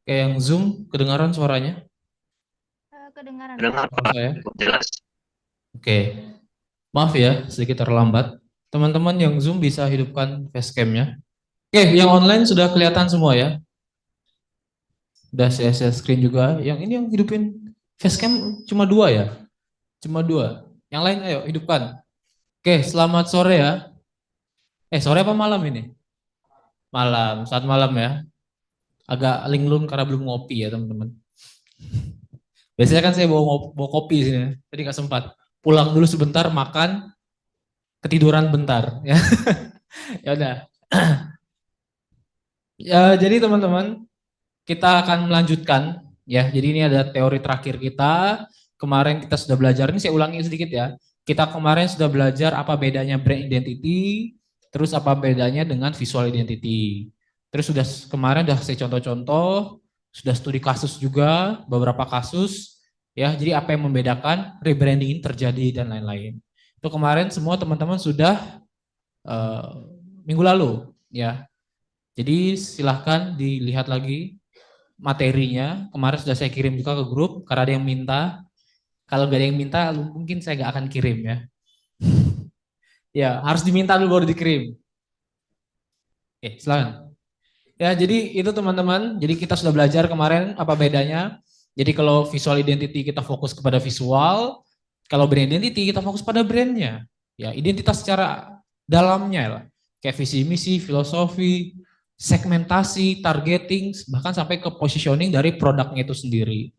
Kayak yang Zoom, kedengaran suaranya? Kedengaran, Pak. Dengar Suara Pak, saya? cukup jelas. Oke, maaf ya, sedikit terlambat. Teman-teman yang Zoom bisa hidupkan facecam-nya. Oke, yang online sudah kelihatan semua ya. Sudah saya share screen juga. Yang ini yang hidupin facecam cuma dua ya? Cuma dua. Yang lain ayo hidupkan. Oke, selamat sore ya. Sore apa malam ini? Malam, saat malam ya. Agak linglung karena belum ngopi ya teman-teman. Biasanya kan saya bawa kopi sini. Tadi nggak sempat. Pulang dulu sebentar, makan, ketiduran bentar. Ya, ya udah. Ya, jadi teman-teman, kita akan melanjutkan ya. Jadi ini ada teori terakhir kita. Kemarin kita sudah belajar, ini saya ulangi sedikit ya. Kita kemarin sudah belajar apa bedanya brand identity, terus apa bedanya dengan visual identity. Terus sudah kemarin sudah saya contoh-contoh, sudah studi kasus juga, beberapa kasus ya. Jadi apa yang membedakan rebranding ini terjadi dan lain-lain. Itu kemarin semua teman-teman sudah eh, minggu lalu ya. Jadi silahkan dilihat lagi materinya. Kemarin sudah saya kirim juga ke grup karena ada yang minta. Kalau nggak ada yang minta, mungkin saya nggak akan kirim ya. Ya, harus diminta dulu baru dikirim. Oke, silakan. Ya, jadi itu teman-teman. Jadi kita sudah belajar kemarin apa bedanya. Jadi kalau visual identity kita fokus kepada visual, kalau brand identity kita fokus pada brandnya. Ya, identitas secara dalamnya lah. Kayak visi misi, filosofi, segmentasi, targeting, bahkan sampai ke positioning dari produknya itu sendiri.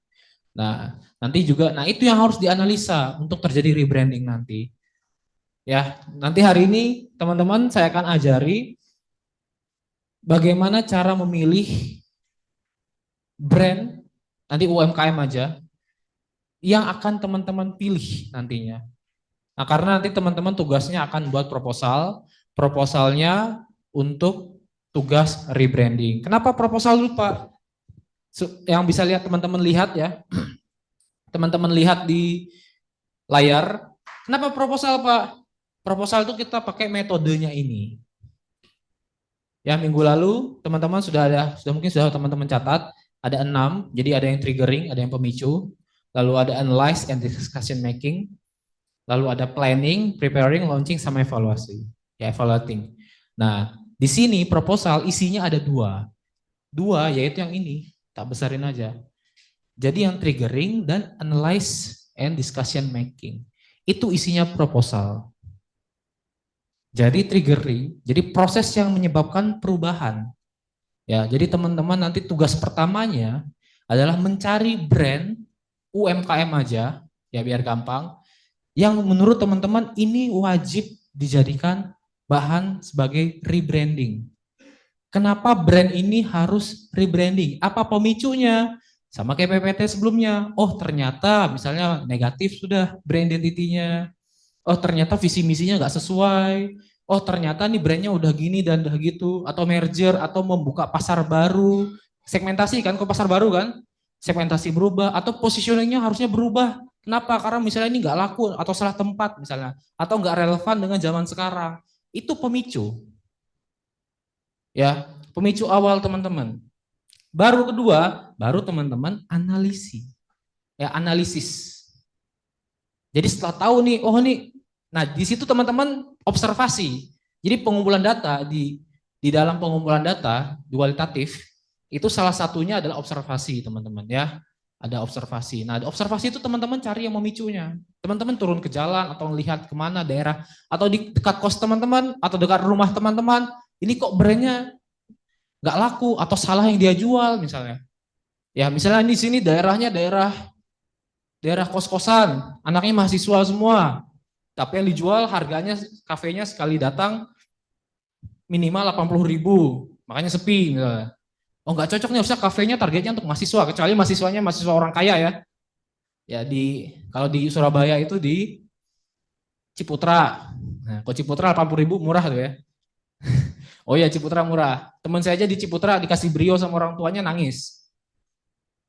Nah, nanti juga, nah itu yang harus dianalisa untuk terjadi rebranding nanti. Ya, nanti hari ini teman-teman saya akan ajari bagaimana cara memilih brand, nanti UMKM aja, yang akan teman-teman pilih nantinya. Nah, karena nanti teman-teman tugasnya akan buat proposal, proposalnya untuk tugas rebranding. Kenapa proposal dulu Pak? Yang bisa lihat teman-teman lihat ya, teman-teman lihat di layar. Kenapa proposal Pak? Proposal itu kita pakai metodenya ini. Ya minggu lalu teman-teman sudah ada, sudah mungkin sudah teman-teman catat, ada 6, jadi ada yang triggering, ada yang pemicu, lalu ada analyze and discussion making, lalu ada planning, preparing, launching, sama evaluasi. Ya evaluating. Nah di sini proposal isinya ada dua, dua yaitu yang ini, tak besarin aja. Jadi yang triggering dan analyze and discussion making. Itu isinya proposal. Jadi triggering, jadi proses yang menyebabkan perubahan. Ya, jadi teman-teman nanti tugas pertamanya adalah mencari brand UMKM aja, ya biar gampang, yang menurut teman-teman ini wajib dijadikan bahan sebagai rebranding. Kenapa brand ini harus rebranding? Apa pemicunya? Sama kayak PPT sebelumnya. Oh ternyata misalnya negatif sudah brand identity-nya. Oh ternyata visi misinya nggak sesuai. Oh ternyata nih brandnya udah gini dan udah gitu. Atau merger atau membuka pasar baru. Segmentasi kan ke pasar baru kan. Segmentasi berubah atau positioningnya harusnya berubah. Kenapa? Karena misalnya ini nggak laku atau salah tempat misalnya. Atau nggak relevan dengan zaman sekarang. Itu pemicu. Ya, pemicu awal teman-teman. Baru kedua, baru teman-teman analisis. Jadi setelah tahu nih, oh nih, nah di situ teman-teman observasi. Jadi pengumpulan data di dalam pengumpulan data kualitatif itu salah satunya adalah observasi teman-teman ya. Ada observasi. Nah, observasi itu teman-teman cari yang memicunya. Teman-teman turun ke jalan atau lihat kemana daerah atau di dekat kos teman-teman atau dekat rumah teman-teman. Ini kok brandnya nggak laku atau salah yang dia jual misalnya. Ya misalnya di sini daerahnya daerah daerah kos-kosan, anaknya mahasiswa semua. Tapi yang dijual harganya kafenya sekali datang minimal 80.000, makanya sepi misalnya. Oh nggak cocok nih, harusnya kafenya targetnya untuk mahasiswa, kecuali mahasiswanya mahasiswa orang kaya ya. Ya di kalau di Surabaya itu di Ciputra. Nah, kok Ciputra 80.000 murah tuh ya. Oh iya Ciputra murah. Teman saya aja di Ciputra dikasih brio sama orang tuanya nangis.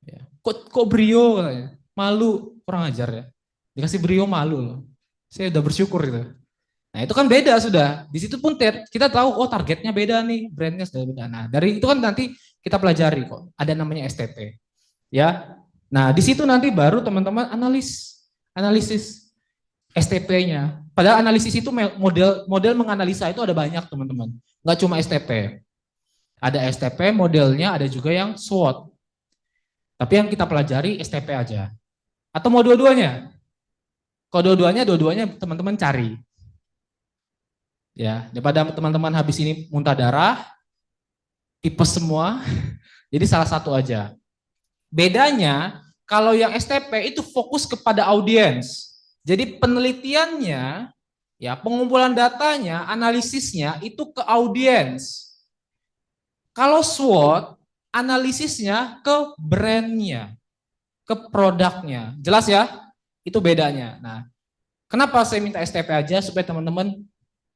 Ya. Kok brio katanya? Malu, kurang ajar ya. Dikasih brio malu loh. Saya udah bersyukur gitu. Nah itu kan beda sudah. Di situ pun kita tahu, oh targetnya beda nih, brandnya sudah beda. Nah dari itu kan nanti kita pelajari kok. Ada namanya STP, ya. Nah di situ nanti baru teman-teman analisis STP-nya. Padahal analisis itu model menganalisa itu ada banyak teman-teman. Nggak cuma STP. Ada STP modelnya, ada juga yang SWOT. Tapi yang kita pelajari STP aja. Atau mau dua-duanya? Kalau dua-duanya teman-teman cari. Ya, daripada teman-teman habis ini muntah darah, tipes semua, jadi salah satu aja. Bedanya, kalau yang STP itu fokus kepada audiens. Jadi penelitiannya, ya pengumpulan datanya, analisisnya itu ke audiens. Kalau SWOT, analisisnya ke brandnya, ke produknya. Jelas ya? Itu bedanya. Nah, kenapa saya minta STP aja? Supaya teman-teman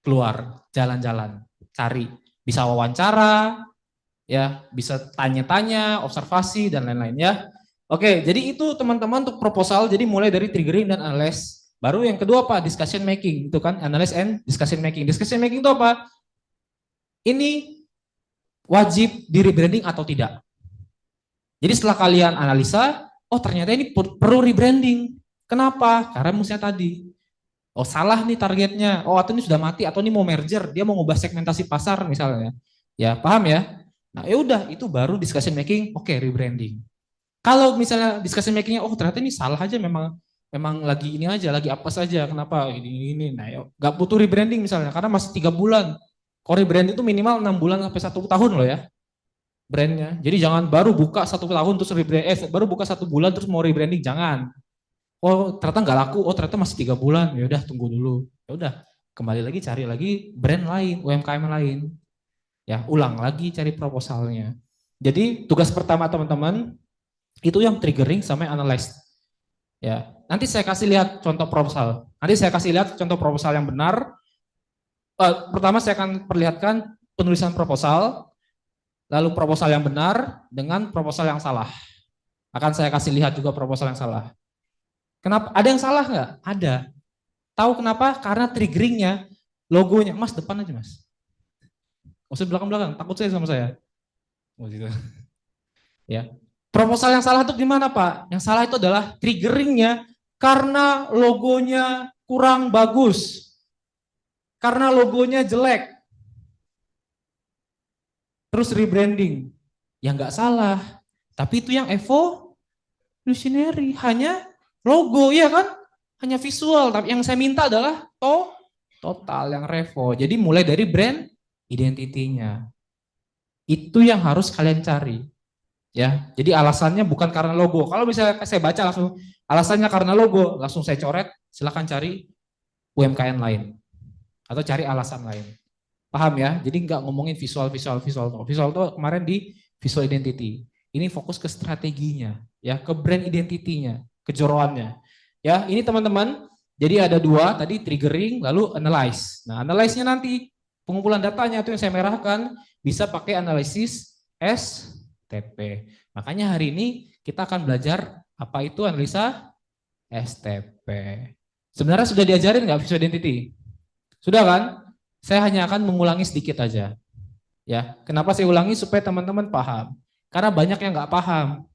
keluar, jalan-jalan, cari. Bisa wawancara, ya bisa tanya-tanya, observasi, dan lain-lain ya. Oke, jadi itu teman-teman untuk proposal, jadi mulai dari triggering dan analyze. Baru yang kedua apa? Discussion making, itu kan analyze and discussion making. Discussion making itu apa? Ini wajib di rebranding atau tidak. Jadi setelah kalian analisa, oh ternyata ini perlu rebranding. Kenapa? Karena musuhnya tadi. Oh salah nih targetnya. Oh atau ini sudah mati atau ini mau merger, dia mau ngubah segmentasi pasar misalnya. Ya paham ya? Nah ya udah itu baru discussion making. Oke, rebranding. Kalau misalnya discussion makingnya, oh ternyata ini salah aja, memang lagi ini aja, lagi apa saja, kenapa ini. Nah ya nggak butuh rebranding misalnya, karena masih 3 bulan. Kalau rebranding itu minimal 6 bulan sampai 1 tahun loh ya brandnya. Jadi jangan baru buka 1 tahun terus baru buka 1 bulan terus mau rebranding, jangan. Oh ternyata nggak laku, oh ternyata masih 3 bulan, ya udah tunggu dulu. Ya udah kembali lagi cari lagi brand lain, UMKM lain. Ya ulang lagi cari proposalnya. Jadi tugas pertama teman-teman itu yang triggering sama analyze. Ya, nanti saya kasih lihat contoh proposal. Nanti saya kasih lihat contoh proposal yang benar. Pertama saya akan perlihatkan penulisan proposal, lalu proposal yang benar dengan proposal yang salah. Akan saya kasih lihat juga proposal yang salah. Kenapa? Ada yang salah nggak? Ada. Tahu kenapa? Karena triggeringnya, logonya. Mas depan aja mas. Maksud belakang-belakang, takut saya sama saya. Oh, gitu. Ya. Proposal yang salah itu gimana Pak? Yang salah itu adalah triggeringnya karena logonya kurang bagus. Karena logonya jelek. Terus rebranding. Ya nggak salah. Tapi itu yang evolutionary. Hanya logo, ya kan? Hanya visual. Tapi yang saya minta adalah total, yang revo. Jadi mulai dari brand identity-nya. Itu yang harus kalian cari. Ya, jadi alasannya bukan karena logo. Kalau misalnya saya baca langsung alasannya karena logo, langsung saya coret, silakan cari UMKM lain atau cari alasan lain. Paham ya? Jadi nggak ngomongin visual. Visual itu kemarin di visual identity. Ini fokus ke strateginya, ya, ke brand identity-nya, kejoronnya. Ya, ini teman-teman. Jadi ada 2 tadi triggering, lalu analyze. Nah, analyze-nya nanti pengumpulan datanya itu yang saya merahkan bisa pakai analisis STP. Makanya hari ini kita akan belajar apa itu analisa STP. Sebenarnya sudah diajarin nggak visual identity? Sudah kan? Saya hanya akan mengulangi sedikit aja. Ya, kenapa saya ulangi supaya teman-teman paham? Karena banyak yang nggak paham.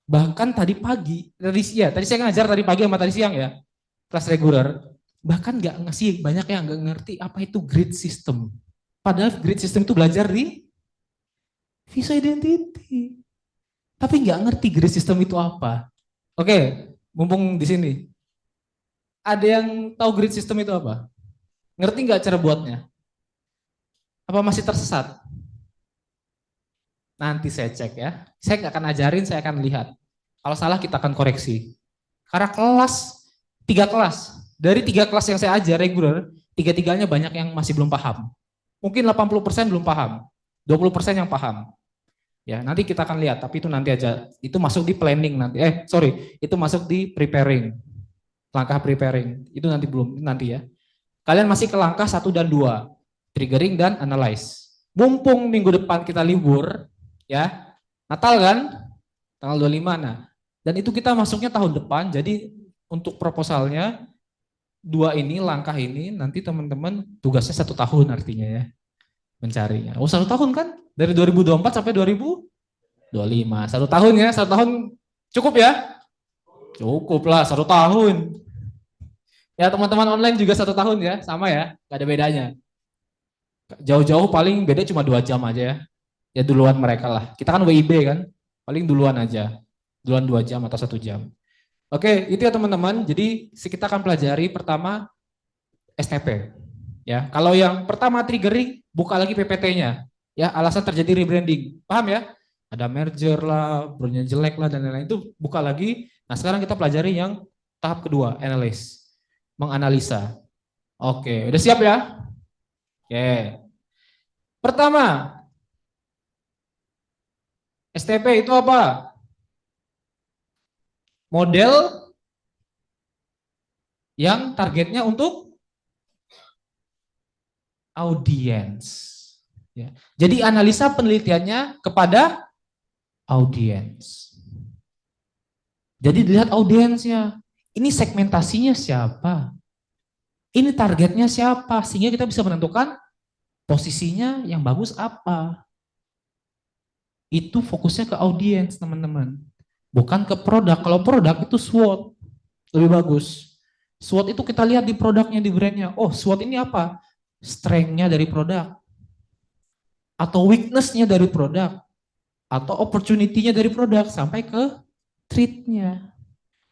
Bahkan tadi pagi, tadi saya ngajar tadi pagi sama tadi siang ya, kelas reguler. Bahkan nggak ngasih, banyak yang nggak ngerti apa itu grid system. Padahal grid system itu belajar di visual identity. Tapi nggak ngerti grid system itu apa. Oke, mumpung di sini. Ada yang tahu grid system itu apa? Ngerti nggak cara buatnya? Apa masih tersesat? Nanti saya cek ya. Saya nggak akan ajarin, saya akan lihat. Kalau salah kita akan koreksi. Karena 3 kelas. Dari 3 kelas yang saya ajar reguler, 3-tiganya banyak yang masih belum paham. Mungkin 80% belum paham. 20% yang paham. Ya, nanti kita akan lihat, tapi itu nanti aja. Itu masuk di planning nanti. Itu masuk di preparing. Langkah preparing. Itu nanti belum, nanti ya. Kalian masih ke langkah 1 dan 2. Triggering dan analyze. Mumpung minggu depan kita libur, ya. Natal kan? Tanggal 25. Nah, dan itu kita masuknya tahun depan, jadi untuk proposalnya langkah ini nanti teman-teman tugasnya 1 tahun artinya ya mencarinya. Oh 1 tahun kan? Dari 2024 sampai 2025. 1 tahun ya, 1 tahun cukup ya? Cukup lah 1 tahun. Ya teman-teman online juga 1 tahun ya, sama ya, gak ada bedanya. Jauh-jauh paling beda cuma 2 jam aja ya. Ya duluan mereka lah. Kita kan WIB kan, paling duluan aja. Duluan 2 jam atau 1 jam. Oke, itu ya teman-teman. Jadi kita akan pelajari pertama STP. Ya, kalau yang pertama triggering, buka lagi PPT-nya. Ya, alasan terjadi rebranding. Paham ya? Ada merger lah, brandnya jelek lah dan lain-lain itu buka lagi. Nah, sekarang kita pelajari yang tahap kedua, analysis. Menganalisa. Oke, udah siap ya? Oke. Pertama, STP itu apa? Model yang targetnya untuk audiens. Ya. Jadi analisa penelitiannya kepada audiens. Jadi dilihat audiensnya. Ini segmentasinya siapa? Ini targetnya siapa? Sehingga kita bisa menentukan posisinya yang bagus apa. Itu fokusnya ke audiens, teman-teman. Bukan ke produk. Kalau produk itu SWOT. Lebih bagus. SWOT itu kita lihat di produknya, di brandnya. Oh, SWOT ini apa? Strength-nya dari produk. Atau weakness-nya dari produk. Atau opportunity-nya dari produk. Sampai ke treat-nya.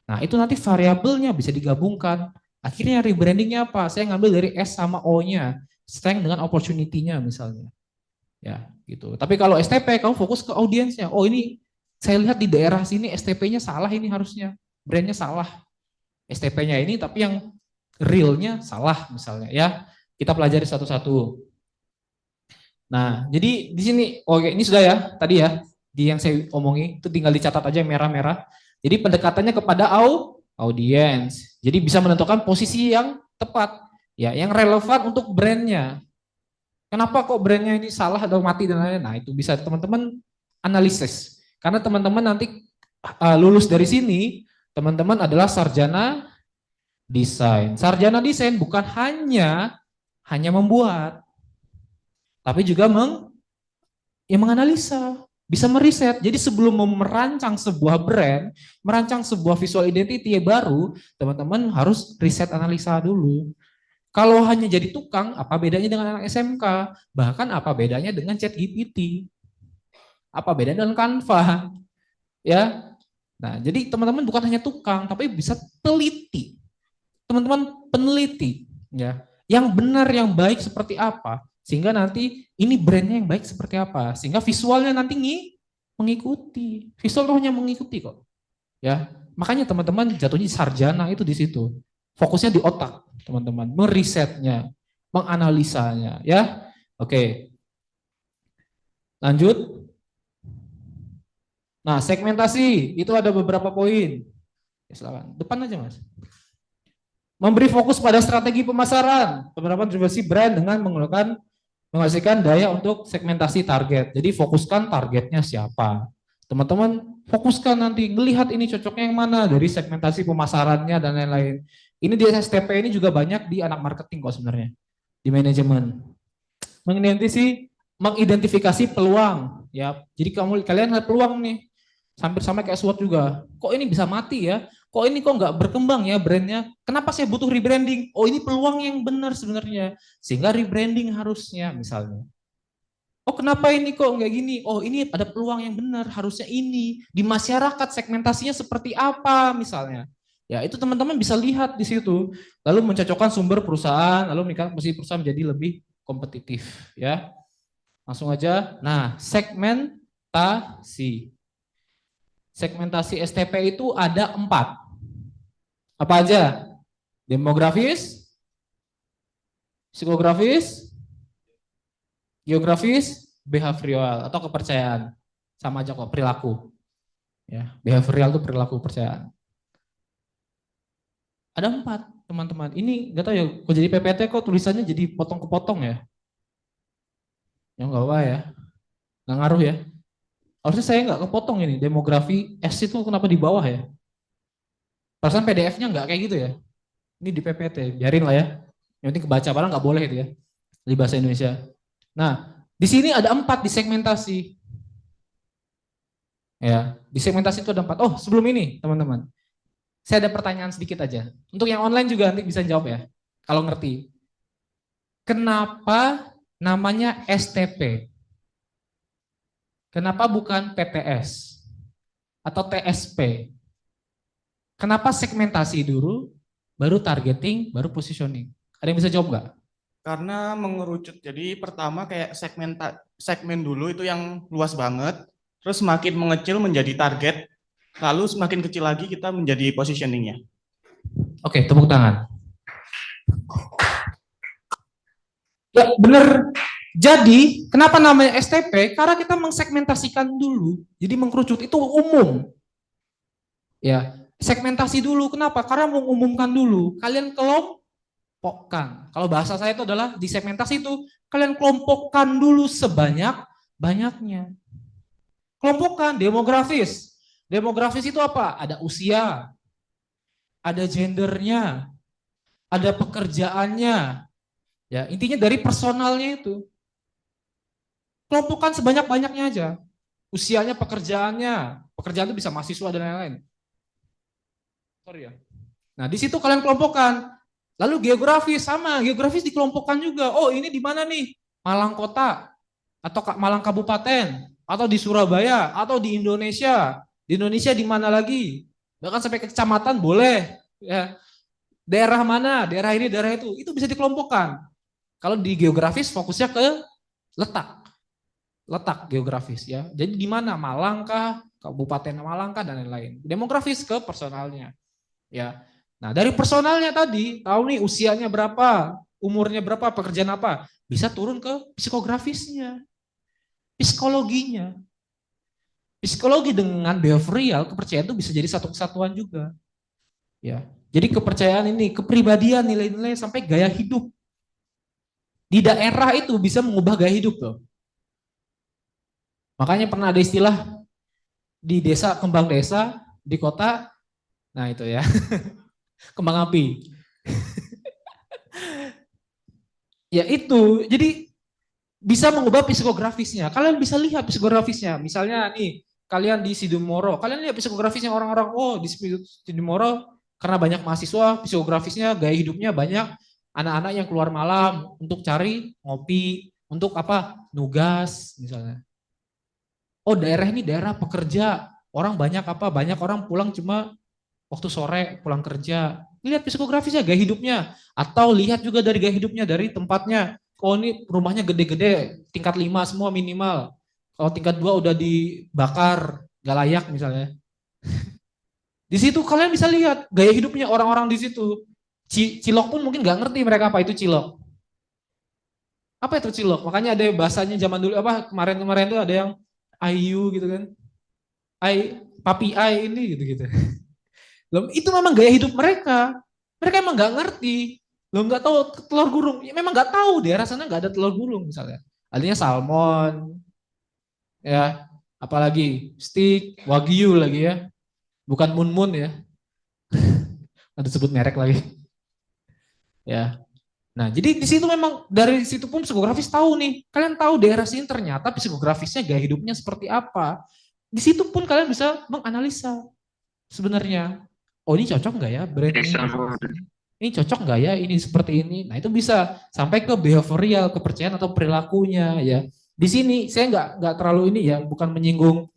Nah, itu nanti variabelnya bisa digabungkan. Akhirnya rebrandingnya apa? Saya ngambil dari S sama O-nya. Strength dengan opportunity-nya misalnya. Ya, gitu. Tapi kalau STP kamu fokus ke audiensnya. Oh, ini saya lihat di daerah sini STP-nya salah ini harusnya. Brandnya salah. STP-nya ini tapi yang real-nya salah misalnya ya. Kita pelajari satu-satu. Nah, jadi di sini oke ini sudah ya tadi ya di yang saya omongi itu tinggal dicatat aja yang merah-merah. Jadi pendekatannya kepada audiens. Jadi bisa menentukan posisi yang tepat ya, yang relevan untuk brandnya. Kenapa kok brandnya ini salah atau mati dan lain-lain? Nah, itu bisa teman-teman analisis. Karena teman-teman nanti lulus dari sini, teman-teman adalah sarjana desain. Sarjana desain bukan hanya membuat, tapi juga menganalisa, bisa meriset. Jadi sebelum merancang sebuah brand, merancang sebuah visual identity baru, teman-teman harus riset analisa dulu. Kalau hanya jadi tukang, apa bedanya dengan anak SMK? Bahkan apa bedanya dengan ChatGPT? Apa bedanya dengan Canva? Ya. Nah, jadi teman-teman bukan hanya tukang, tapi bisa teliti. Teman-teman peneliti, ya. Yang benar, yang baik seperti apa? Sehingga nanti ini brandnya yang baik seperti apa? Sehingga visualnya nanti mengikuti. Visual tuh hanya mengikuti kok. Ya. Makanya teman-teman jatuhnya sarjana itu di situ. Fokusnya di otak, teman-teman. Merisetnya, menganalisanya, ya. Oke. Lanjut. Nah, segmentasi itu ada beberapa poin. Ya, silakan. Depan aja, Mas. Memberi fokus pada strategi pemasaran, penerapan diversity brand dengan menghasilkan daya untuk segmentasi target. Jadi fokuskan targetnya siapa. Teman-teman fokuskan nanti, melihat ini cocoknya yang mana dari segmentasi pemasarannya dan lain-lain. Ini di STP ini juga banyak di anak marketing kok sebenarnya, di manajemen. Mengidentifikasi peluang, ya. Jadi kalian lihat peluang nih, hampir sama kayak SWOT juga. Kok ini bisa mati ya? Kok ini kok nggak berkembang ya brandnya? Kenapa saya butuh rebranding? Oh ini peluang yang benar sebenarnya. Sehingga rebranding harusnya misalnya. Oh kenapa ini kok nggak gini? Oh ini ada peluang yang benar, harusnya ini. Di masyarakat segmentasinya seperti apa misalnya. Ya itu teman-teman bisa lihat di situ. Lalu mencocokkan sumber perusahaan, lalu meningkatkan posisi perusahaan menjadi lebih kompetitif. Ya, langsung aja. Nah segmentasi. Segmentasi STP itu ada 4. Apa aja? Demografis, psikografis, geografis, behavioral atau kepercayaan. Sama aja kok, perilaku. Ya, behavioral itu perilaku kepercayaan. Ada 4, teman-teman. Ini nggak tahu ya, kok jadi PPT kok tulisannya jadi potong kepotong ya? Ya nggak apa ya, nggak ngaruh ya. Harusnya saya nggak kepotong ini, demografi S itu kenapa di bawah ya? Perasaan PDF-nya nggak kayak gitu ya? Ini di PPT, biarin lah ya. Yang penting kebaca, padahal nggak boleh itu ya di bahasa Indonesia. Nah, di sini ada 4 di segmentasi. Ya, di segmentasi itu ada 4. Oh, sebelum ini, teman-teman. Saya ada pertanyaan sedikit aja. Untuk yang online juga nanti bisa jawab ya, kalau ngerti. Kenapa namanya STP? Kenapa bukan PTS atau TSP? Kenapa segmentasi dulu, baru targeting, baru positioning? Ada yang bisa jawab nggak? Karena mengerucut. Jadi pertama kayak segmen dulu itu yang luas banget, terus semakin mengecil menjadi target, lalu semakin kecil lagi kita menjadi positioningnya. Oke, tepuk tangan. Ya, benar. Jadi, kenapa namanya STP? Karena kita mengsegmentasikan dulu. Jadi mengkerucut itu umum. Ya, segmentasi dulu. Kenapa? Karena mengumumkan dulu. Kalian kelompokkan. Kalau bahasa saya itu adalah di segmentasi itu kalian kelompokkan dulu sebanyak-banyaknya. Kelompokkan demografis. Demografis itu apa? Ada usia, ada gendernya, ada pekerjaannya. Ya, intinya dari personalnya itu. Kelompokkan sebanyak-banyaknya aja. Usianya, pekerjaannya. Pekerjaan itu bisa mahasiswa dan lain-lain. Sorry ya. Nah, di situ kalian kelompokkan. Lalu geografis sama, geografis dikelompokkan juga. Oh, ini di mana nih? Malang Kota atau Malang Kabupaten atau di Surabaya atau di Indonesia. Di Indonesia di mana lagi? Bahkan sampai ke kecamatan boleh. Ya. Daerah mana? Daerah ini, daerah itu. Itu bisa dikelompokkan. Kalau di geografis fokusnya ke letak geografis ya. Jadi di mana? Malang kah, Kabupaten Malang kah, dan lain-lain. Demografis ke personalnya. Ya. Nah, dari personalnya tadi, tahu nih usianya berapa, umurnya berapa, pekerjaan apa, bisa turun ke psikografisnya, psikologinya. Psikologi dengan behavioral, kepercayaan itu bisa jadi satu kesatuan juga. Ya. Jadi kepercayaan ini, kepribadian, nilai-nilai sampai gaya hidup. Di daerah itu bisa mengubah gaya hidup loh. Makanya pernah ada istilah di desa, kembang desa, di kota, nah itu ya, kembang api. Ya itu, jadi bisa mengubah psikografisnya. Kalian bisa lihat psikografisnya. Misalnya nih, kalian di Sidemoro, kalian lihat psikografisnya orang-orang, oh di Sidemoro karena banyak mahasiswa, psikografisnya, gaya hidupnya banyak anak-anak yang keluar malam untuk cari ngopi, untuk apa? Nugas misalnya. Oh daerah ini daerah pekerja, orang banyak apa? Banyak orang pulang cuma waktu sore pulang kerja. Lihat psikografisnya, gaya hidupnya. Atau lihat juga dari gaya hidupnya, dari tempatnya. Oh ini rumahnya gede-gede, tingkat 5 semua minimal. Kalau tingkat 2 udah dibakar, gak layak misalnya. Di situ kalian bisa lihat gaya hidupnya orang-orang di situ. Cilok pun mungkin gak ngerti mereka apa itu cilok. Apa itu cilok? Makanya ada bahasanya zaman dulu, apa kemarin-kemarin tuh ada yang ayu gitu kan. Papi ai ini gitu-gitu. Loh, itu memang gaya hidup mereka. Mereka emang nggak ngerti. Lo nggak tahu telur gulung. Ya, memang nggak tahu di daerah sana nggak ada telur gulung misalnya. Adanya salmon, ya, apalagi steak, wagyu lagi ya. Bukan mun-mun ya. Ada sebut merek lagi. Ya. Nah, jadi di situ memang dari situ pun psikografis tahu nih. Kalian tahu daerah sini ternyata psikografisnya gaya hidupnya seperti apa. Di situ pun kalian bisa menganalisa sebenarnya. Oh ini cocok nggak ya brand ini? Ini cocok nggak ya ini seperti ini? Nah itu bisa sampai ke behavioral, kepercayaan atau perilakunya ya. Di sini saya nggak terlalu ini ya, bukan menyinggung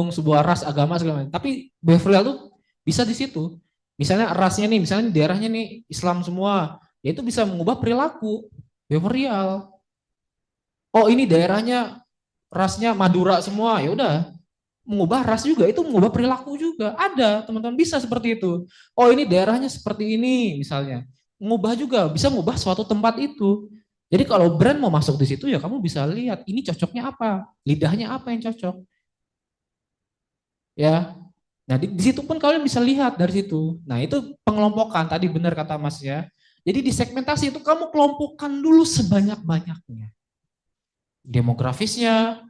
sebuah ras, agama segala macam. Tapi behavioral tuh bisa di situ. Misalnya rasnya nih, misalnya daerahnya nih Islam semua, ya itu bisa mengubah perilaku behavioral. Oh ini daerahnya rasnya Madura semua, ya udah mengubah ras juga, itu mengubah perilaku juga. Ada, teman-teman bisa seperti itu. Oh ini daerahnya seperti ini misalnya. Mengubah juga, bisa mengubah suatu tempat itu. Jadi kalau brand mau masuk di situ ya kamu bisa lihat ini cocoknya apa, lidahnya apa yang cocok. Ya. Nah, di situ pun kalian bisa lihat dari situ. Nah, itu pengelompokan tadi benar kata Mas ya. Jadi di segmentasi itu kamu kelompokkan dulu sebanyak-banyaknya. Demografisnya,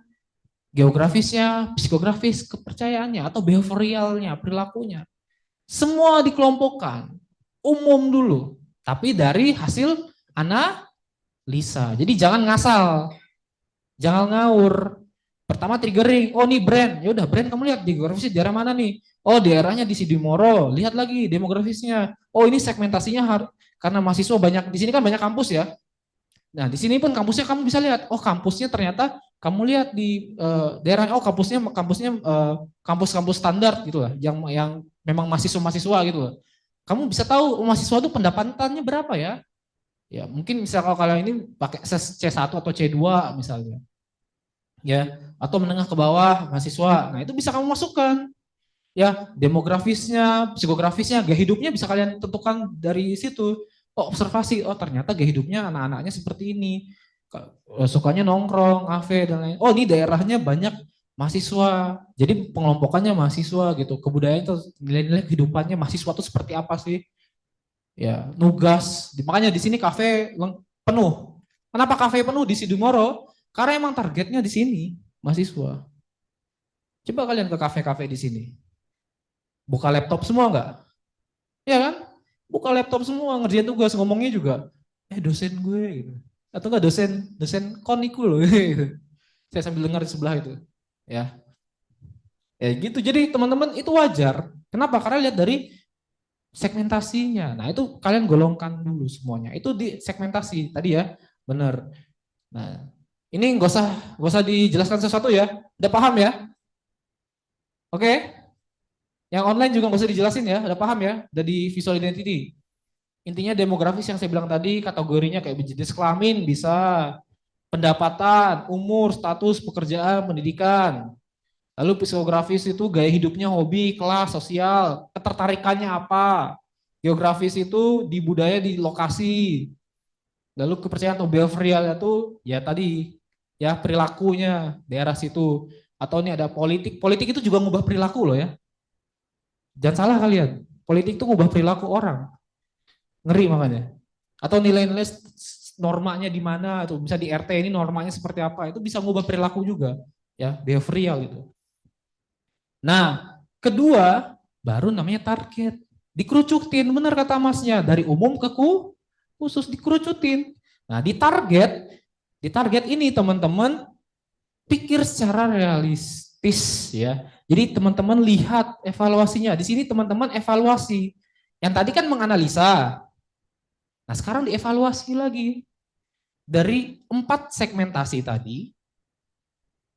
geografisnya, psikografis, kepercayaannya, atau behavioralnya, perilakunya. Semua dikelompokkan. umum dulu, tapi dari hasil analisa. Jadi jangan ngasal, jangan ngawur. Pertama triggering, oh nih brand, ya udah brand kamu lihat demografisnya daerah mana nih? Oh daerahnya di Sidimoro, lihat lagi demografisnya. Oh ini segmentasinya karena mahasiswa banyak di sini kan banyak kampus ya. Nah di sini pun kampusnya kamu bisa lihat, oh kampusnya ternyata kamu lihat di daerah, oh kampusnya kampus-kampus standar gitu lah, yang memang mahasiswa-mahasiswa gitu lah. Kamu bisa tahu oh, mahasiswa itu pendapatannya berapa ya? Ya mungkin misal kalau kalian ini pakai C1 atau C2 misalnya, ya atau menengah ke bawah mahasiswa. Nah itu bisa kamu masukkan ya demografisnya, psikografisnya, gaya hidupnya bisa kalian tentukan dari situ. Oh observasi, oh ternyata gaya hidupnya anak-anaknya seperti ini. Sukanya nongkrong, kafe dan lain. Oh ini daerahnya banyak mahasiswa. Jadi pengelompokannya mahasiswa gitu. Kebudayaan itu nilai-nilai kehidupannya mahasiswa itu seperti apa sih? Ya nugas. Makanya di sini kafe penuh. Kenapa kafe penuh di Sidimoro? Karena emang targetnya di sini mahasiswa. Coba kalian ke kafe-kafe di sini. Buka laptop semua enggak? Ya kan? Buka laptop semua, ngerjain tugas, ngomongnya juga, dosen gue gitu. Atau enggak dosen koniku loh gitu. Saya sambil dengar di sebelah itu. Ya. Ya gitu. Jadi teman-teman itu wajar. Kenapa? Karena lihat dari segmentasinya. Nah, itu kalian golongkan dulu semuanya. Itu di segmentasi tadi ya. Benar. Nah, ini nggak usah dijelaskan sesuatu ya. Udah paham ya? Oke? Yang online juga nggak usah dijelasin ya, udah paham ya, udah di visual identity. Intinya demografis yang saya bilang tadi, kategorinya kayak jenis kelamin bisa, pendapatan, umur, status, pekerjaan, pendidikan. Lalu psikografis itu gaya hidupnya, hobi, kelas, sosial, ketertarikannya apa. Geografis itu di budaya, di lokasi. Lalu kepercayaan atau behavioral itu ya tadi, ya perilakunya, daerah situ. Atau ini ada politik, politik itu juga ngubah perilaku loh ya. Jangan salah kalian, politik itu ngubah perilaku orang. Ngeri makanya. Atau nilai-nilai normanya di mana, atau bisa di RT ini normanya seperti apa, itu bisa ngubah perilaku juga. Ya, behavioral itu. Nah, kedua, baru namanya target. Dikerucutin, benar kata masnya, dari umum ke khusus dikerucutin. Nah, di target ini teman-teman pikir secara realistis ya. Jadi teman-teman lihat evaluasinya. Di sini teman-teman evaluasi. Yang tadi kan menganalisa. Nah sekarang dievaluasi lagi. Dari 4 segmentasi tadi,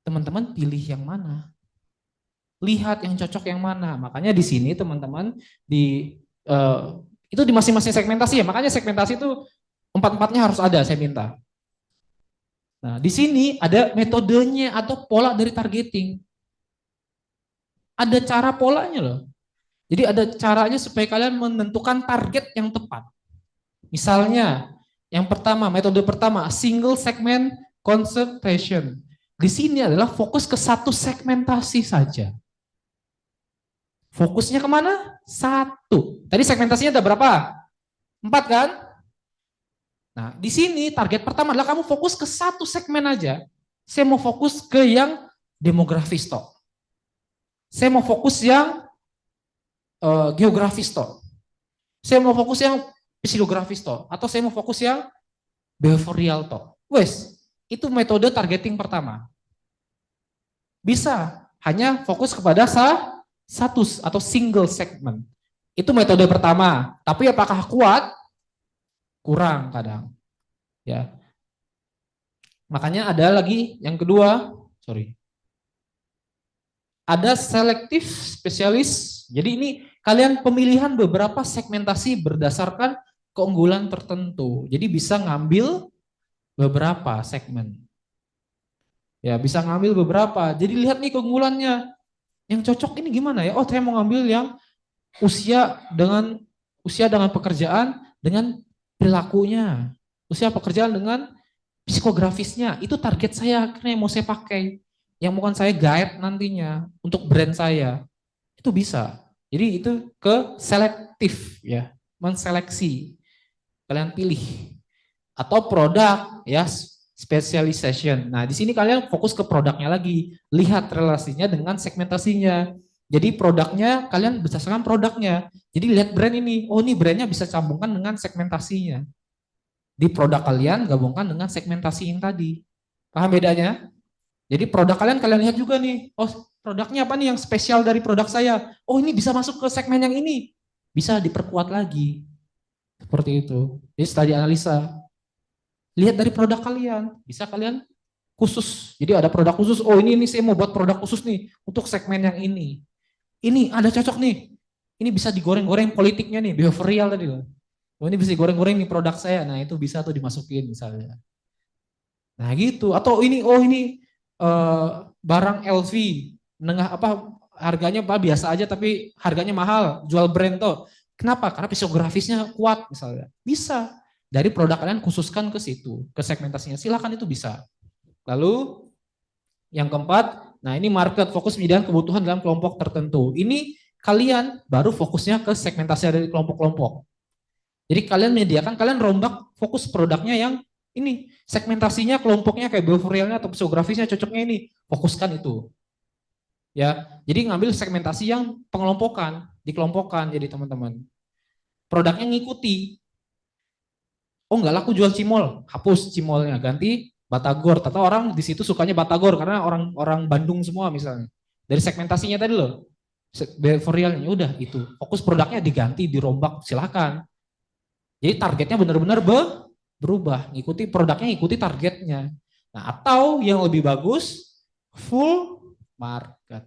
teman-teman pilih yang mana. Lihat yang cocok yang mana. Makanya di sini teman-teman itu di masing-masing segmentasi ya. Makanya segmentasi itu 4-4-nya harus ada saya minta. Nah, di sini ada metodenya atau pola dari targeting. Ada cara polanya loh. Jadi ada caranya supaya kalian menentukan target yang tepat. Misalnya, yang pertama, metode pertama, single segment concentration. Di sini adalah fokus ke satu segmentasi saja. Fokusnya kemana? Satu. Tadi segmentasinya ada berapa? 4 kan? Nah, di sini target pertama adalah kamu fokus ke satu segmen aja. Saya mau fokus ke yang demografis toh. Saya mau fokus yang geografis toh. Saya mau fokus yang psikografis toh. Atau saya mau fokus yang behavioral toh. Wes, itu metode targeting pertama. Bisa hanya fokus kepada satu atau single segment. Itu metode pertama. Tapi apakah kuat? Kurang kadang. Ya. Makanya ada lagi yang kedua, ada selektif spesialis. Jadi ini kalian pemilihan beberapa segmentasi berdasarkan keunggulan tertentu. Jadi bisa ngambil beberapa segmen. Ya, bisa ngambil beberapa. Jadi lihat nih keunggulannya. Yang cocok ini gimana ya? Oh, saya mau ngambil yang usia dengan pekerjaan dengan perilakunya. Usia pekerjaan dengan psikografisnya. Itu target saya akhirnya yang mau saya pakai. Yang mau saya guide nantinya untuk brand saya. Itu bisa. Jadi itu ke selektif ya, menseleksi. Kalian pilih. Atau produk ya, specialization. Nah, di sini kalian fokus ke produknya lagi, lihat relasinya dengan segmentasinya. Jadi produknya kalian berdasarkan produknya. Jadi lihat brand ini, oh ini brandnya bisa sambungkan dengan segmentasinya. Di produk kalian gabungkan dengan segmentasi yang tadi. Paham bedanya? Jadi produk kalian lihat juga nih, oh produknya apa nih yang spesial dari produk saya? Oh ini bisa masuk ke segmen yang ini. Bisa diperkuat lagi. Seperti itu. Jadi setelah dianalisa, lihat dari produk kalian, bisa kalian khusus. Jadi ada produk khusus, oh ini saya mau buat produk khusus nih untuk segmen yang ini. Ini ada cocok nih. Ini bisa digoreng-goreng politiknya nih, behavioral tadi loh. Oh ini bisa digoreng-goreng nih produk saya. Nah itu bisa tuh dimasukin misalnya. Nah gitu. Atau ini, oh ini barang LV, menengah apa harganya biasa aja tapi harganya mahal, jual brand tuh. Kenapa? Karena psikografisnya kuat misalnya. Bisa. Dari produk kalian khususkan ke situ, ke segmentasinya. Silakan itu bisa. Lalu yang keempat, nah ini market fokus menyediakan kebutuhan dalam kelompok tertentu. Ini kalian baru fokusnya ke segmentasi dari kelompok-kelompok. Jadi kalian menyediakan, kalian rombak fokus produknya yang ini segmentasinya kelompoknya kayak behavioralnya atau psikografisnya cocoknya ini, fokuskan itu. Ya, jadi ngambil segmentasi yang pengelompokan, dikelompokkan jadi teman-teman. Produknya ngikuti. Oh nggak laku jual cimol, hapus cimolnya, ganti batagor. Atau orang di situ sukanya batagor karena orang Bandung semua misalnya. Dari segmentasinya tadi loh, behavioralnya udah itu. Fokus produknya diganti, dirombak, silakan. Jadi targetnya benar-benar berubah, ngikuti produknya, ngikuti targetnya. Nah, atau yang lebih bagus, full market.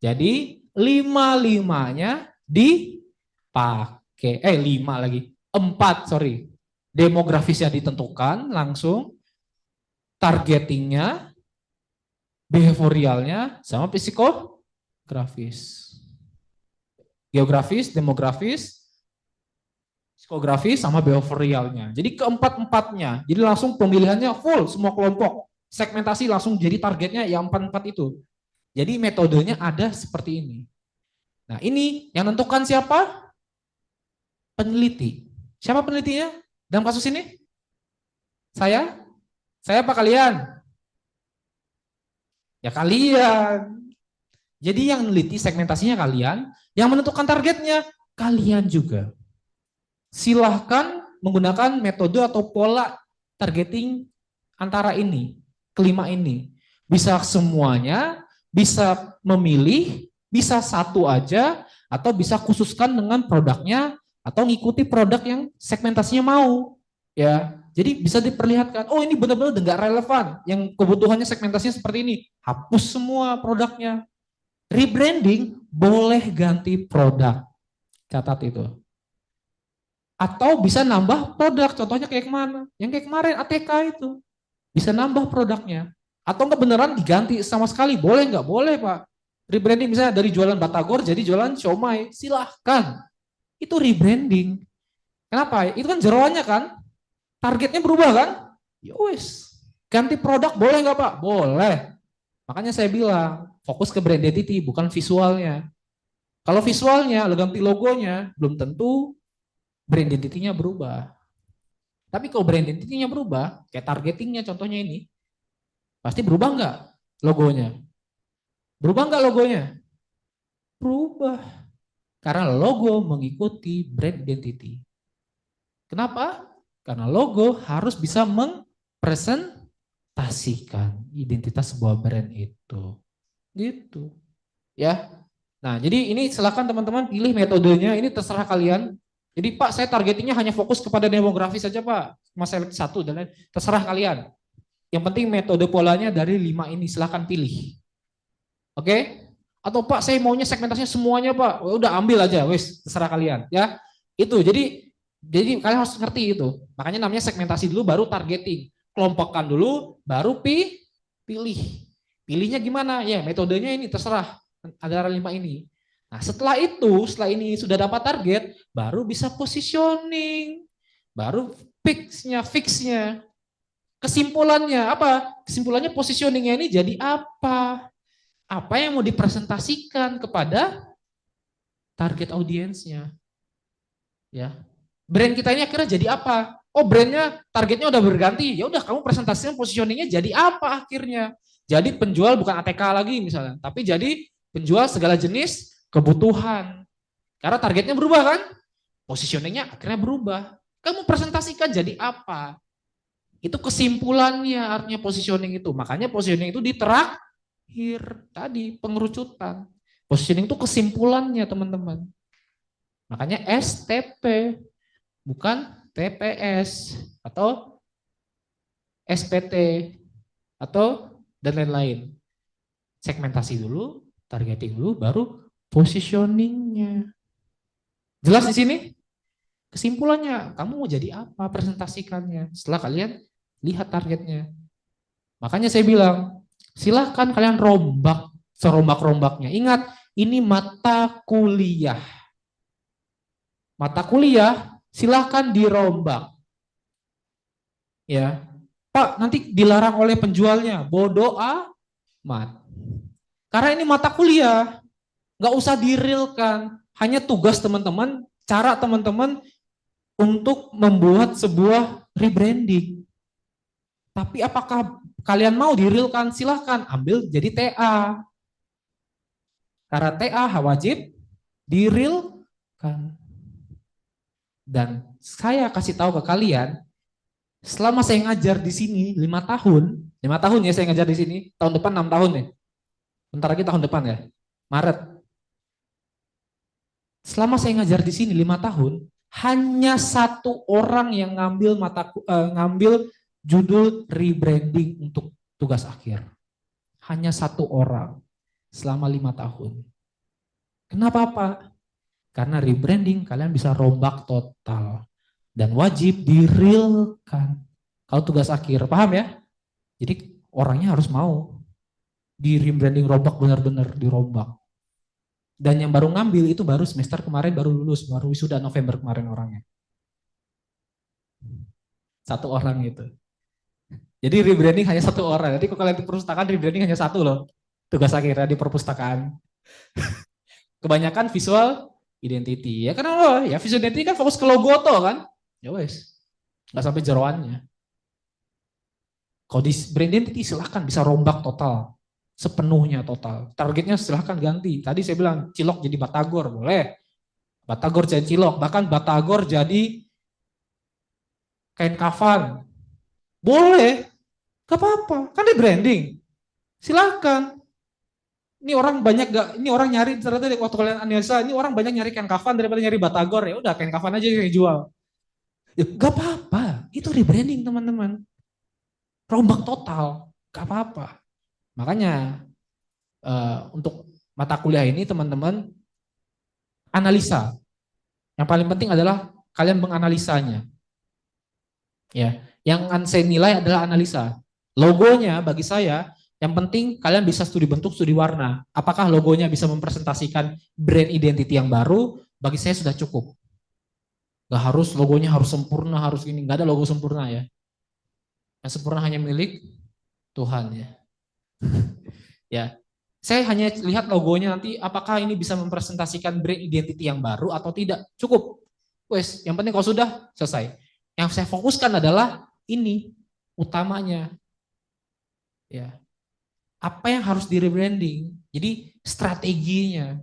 Jadi 5-5-nya dipakai, 5 lagi, 4 sorry. Demografisnya ditentukan langsung, targetingnya, behavioralnya, sama psikografis. Geografis, demografis, psikografis sama behavioralnya. Jadi keempat-empatnya. Jadi langsung pemilihannya full semua kelompok. Segmentasi langsung jadi targetnya yang 4-4 itu. Jadi metodenya ada seperti ini. Nah ini yang tentukan siapa? Peneliti. Siapa penelitinya dalam kasus ini? Saya? Saya apa kalian? Ya kalian. Jadi yang meneliti segmentasinya kalian, yang menentukan targetnya kalian juga. Silahkan menggunakan metode atau pola targeting antara ini, kelima ini. Bisa semuanya, bisa memilih, bisa satu aja, atau bisa khususkan dengan produknya, atau ngikuti produk yang segmentasinya mau. Ya, jadi bisa diperlihatkan, oh ini benar-benar nggak relevan, yang kebutuhannya segmentasinya seperti ini, hapus semua produknya. Rebranding boleh ganti produk, catat itu. Atau bisa nambah produk, contohnya kayak kemana? Yang kayak kemarin ATK itu, bisa nambah produknya. Atau enggak beneran diganti sama sekali, boleh nggak? Boleh Pak. Rebranding misalnya dari jualan batagor jadi jualan siomay, silahkan. Itu rebranding. Kenapa? Itu kan jeroannya kan, targetnya berubah kan? Yowes, ganti produk boleh nggak Pak? Boleh. Makanya saya bilang, fokus ke brand identity, bukan visualnya. Kalau visualnya, ganti logonya, belum tentu brand identity-nya berubah. Tapi kalau brand identity-nya berubah, kayak targetingnya contohnya ini, pasti berubah nggak logonya? Berubah nggak logonya? Berubah. Karena logo mengikuti brand identity. Kenapa? Karena logo harus bisa mempresentasikan identitas sebuah brand itu. Gitu. Ya. Nah, jadi ini silakan teman-teman pilih metodenya, ini terserah kalian. Jadi Pak, saya targetingnya hanya fokus kepada demografi saja Pak, Mas select 1 dan lain. Terserah kalian. Yang penting metode polanya dari 5 ini, silakan pilih. Oke? Atau Pak, saya maunya segmentasinya semuanya Pak. Udah ambil aja, wes terserah kalian. Ya, itu. Jadi kalian harus ngerti itu. Makanya namanya segmentasi dulu, baru targeting. Kelompokkan dulu, baru pilih. Pilihnya gimana? Ya, metodenya ini terserah. Ada 5 ini. Nah, setelah ini sudah dapat target, baru bisa positioning. Baru fixnya. Kesimpulannya apa? Kesimpulannya positioningnya ini jadi apa? Apa yang mau dipresentasikan kepada target audiensnya? Ya. Brand kita ini akhirnya jadi apa? Oh, brandnya targetnya udah berganti. Ya udah, kamu presentasikan positioningnya jadi apa akhirnya? Jadi penjual bukan ATK lagi misalnya, tapi jadi Penjual segala jenis kebutuhan. Karena targetnya berubah kan? Positioningnya akhirnya berubah. Kamu presentasikan jadi apa? Itu kesimpulannya artinya positioning itu. Makanya positioning itu di terakhir tadi pengerucutan. Positioning itu kesimpulannya teman-teman. Makanya STP bukan TPS atau SPT atau dan lain-lain. Segmentasi dulu, targeting dulu, baru positioningnya. Jelas di sini? Kesimpulannya, kamu mau jadi apa presentasikannya setelah kalian lihat targetnya. Makanya saya bilang, silahkan kalian rombak serombak-rombaknya. Ingat, ini mata kuliah. Mata kuliah silahkan dirombak. Ya, Pak, nanti dilarang oleh penjualnya. Bodoh amat. Karena ini mata kuliah, nggak usah dirilkan. Hanya tugas teman-teman, cara teman-teman untuk membuat sebuah rebranding. Tapi apakah kalian mau dirilkan? Silahkan ambil jadi TA. Karena TA wajib dirilkan. Dan saya kasih tahu ke kalian, selama saya ngajar di sini 5 tahun ya saya ngajar di sini, tahun depan 6 tahun ya. Bentar lagi tahun depan ya, Maret. Selama saya ngajar di sini 5 tahun, hanya 1 orang yang ngambil judul rebranding untuk tugas akhir. Hanya 1 orang selama 5 tahun. Kenapa Pak? Karena rebranding kalian bisa rombak total dan wajib direalkan. Kalau tugas akhir, paham ya? Jadi orangnya harus mau di rebranding rombak benar-benar dirombak. Dan yang baru ngambil itu baru semester kemarin baru lulus, baru wisuda November kemarin orangnya. 1 orang itu. Jadi rebranding hanya 1 orang. Jadi kalau kalian di perpustakaan rebranding hanya 1 loh. Tugas akhirnya di perpustakaan. Kebanyakan visual identity. Ya karena ya visual identity kan fokus ke logo toh kan. Ya wes. Enggak sampai jeroannya. Kalau di brand identity silahkan bisa rombak total. Sepenuhnya total. Targetnya silahkan ganti. Tadi saya bilang cilok jadi batagor, boleh. Batagor jadi cilok, bahkan batagor jadi kain kafan. Boleh. Gak apa-apa, kan di branding. Silahkan. Ini orang banyak gak, ini orang nyari ternyata waktu kalian analisa, ini orang banyak nyari kain kafan daripada nyari batagor, ya udah kain kafan aja yang dijual. Ya, gak apa-apa, itu rebranding teman-teman. Rombak total, gak apa-apa. Makanya untuk mata kuliah ini teman-teman analisa. Yang paling penting adalah kalian menganalisanya. Ya, yang saya nilai adalah analisa. Logonya bagi saya yang penting kalian bisa studi bentuk, studi warna. Apakah logonya bisa mempresentasikan brand identity yang baru? Bagi saya sudah cukup. Gak harus logonya harus sempurna, harus gini. Gak ada logo sempurna ya. Yang sempurna hanya milik Tuhan ya. Ya, saya hanya lihat logonya nanti apakah ini bisa mempresentasikan brand identity yang baru atau tidak. Cukup. Wes, yang penting kalau sudah selesai. Yang saya fokuskan adalah ini utamanya. Ya. Apa yang harus di rebranding? Jadi strateginya.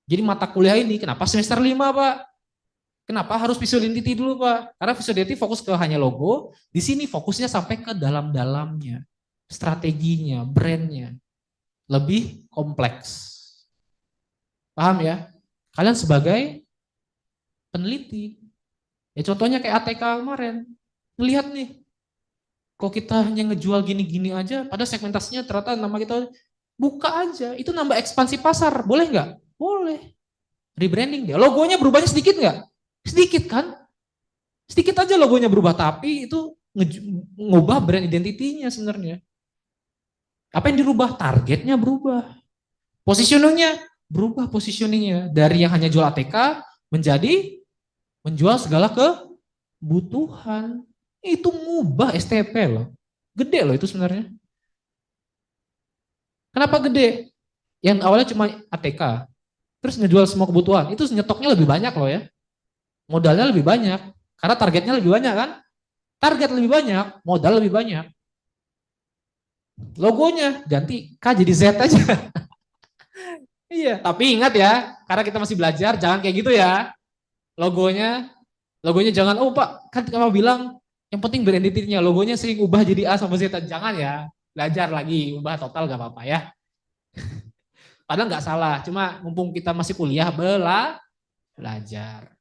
Jadi mata kuliah ini kenapa semester 5, Pak? Kenapa harus visual identity dulu, Pak? Karena visual identity fokus ke hanya logo, di sini fokusnya sampai ke dalam-dalamnya. Strateginya, brandnya. Lebih kompleks. Paham ya? Kalian sebagai peneliti. Ya contohnya kayak ATK kemarin. Ngelihat nih, kok kita hanya ngejual gini-gini aja, pada segmentasinya ternyata nama kita buka aja. Itu nambah ekspansi pasar, boleh nggak? Boleh. Rebranding dia. Logonya berubahnya sedikit nggak? Sedikit kan? Sedikit aja logonya berubah, tapi itu ngubah brand identity-nya sebenarnya. Apa yang dirubah? Targetnya berubah. Positioningnya berubah positioningnya. Dari yang hanya jual ATK menjadi menjual segala kebutuhan. Itu ngubah STP loh. Gede loh itu sebenarnya. Kenapa gede? Yang awalnya cuma ATK. Terus ngejual semua kebutuhan. Itu nyetoknya lebih banyak loh ya. Modalnya lebih banyak. Karena targetnya lebih banyak kan. Target lebih banyak, modal lebih banyak. Logonya ganti K jadi Z aja. Iya, tapi ingat ya, karena kita masih belajar, jangan kayak gitu ya. Logonya, logonya jangan, oh Pak, kan kamu bilang yang penting brand identity-nya, logonya sering ubah jadi A sama Z. Jangan ya, belajar lagi, ubah total gak apa-apa ya. Padahal nggak salah, cuma mumpung kita masih kuliah, belajar.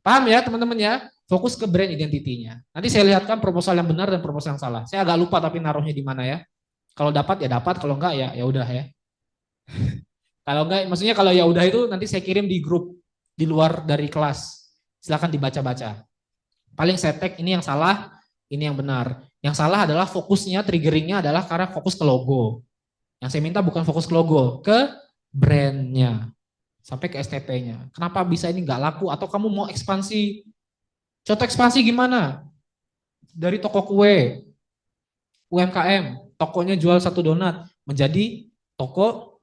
Paham ya teman-teman ya? Fokus ke brand identity-nya. Nanti saya lihatkan proposal yang benar dan proposal yang salah. Saya agak lupa tapi naruhnya di mana ya. Kalau dapat ya dapat, kalau enggak ya ya udah ya. Kalau enggak, maksudnya kalau ya udah itu nanti saya kirim di grup di luar dari kelas. Silakan dibaca-baca. Paling saya tag ini yang salah, ini yang benar. Yang salah adalah fokusnya, triggeringnya adalah karena fokus ke logo. Yang saya minta bukan fokus ke logo, ke brandnya. Sampai ke STP-nya. Kenapa bisa ini nggak laku? Atau kamu mau ekspansi? Contoh ekspansi gimana? Dari toko kue, UMKM, tokonya jual satu donat, menjadi toko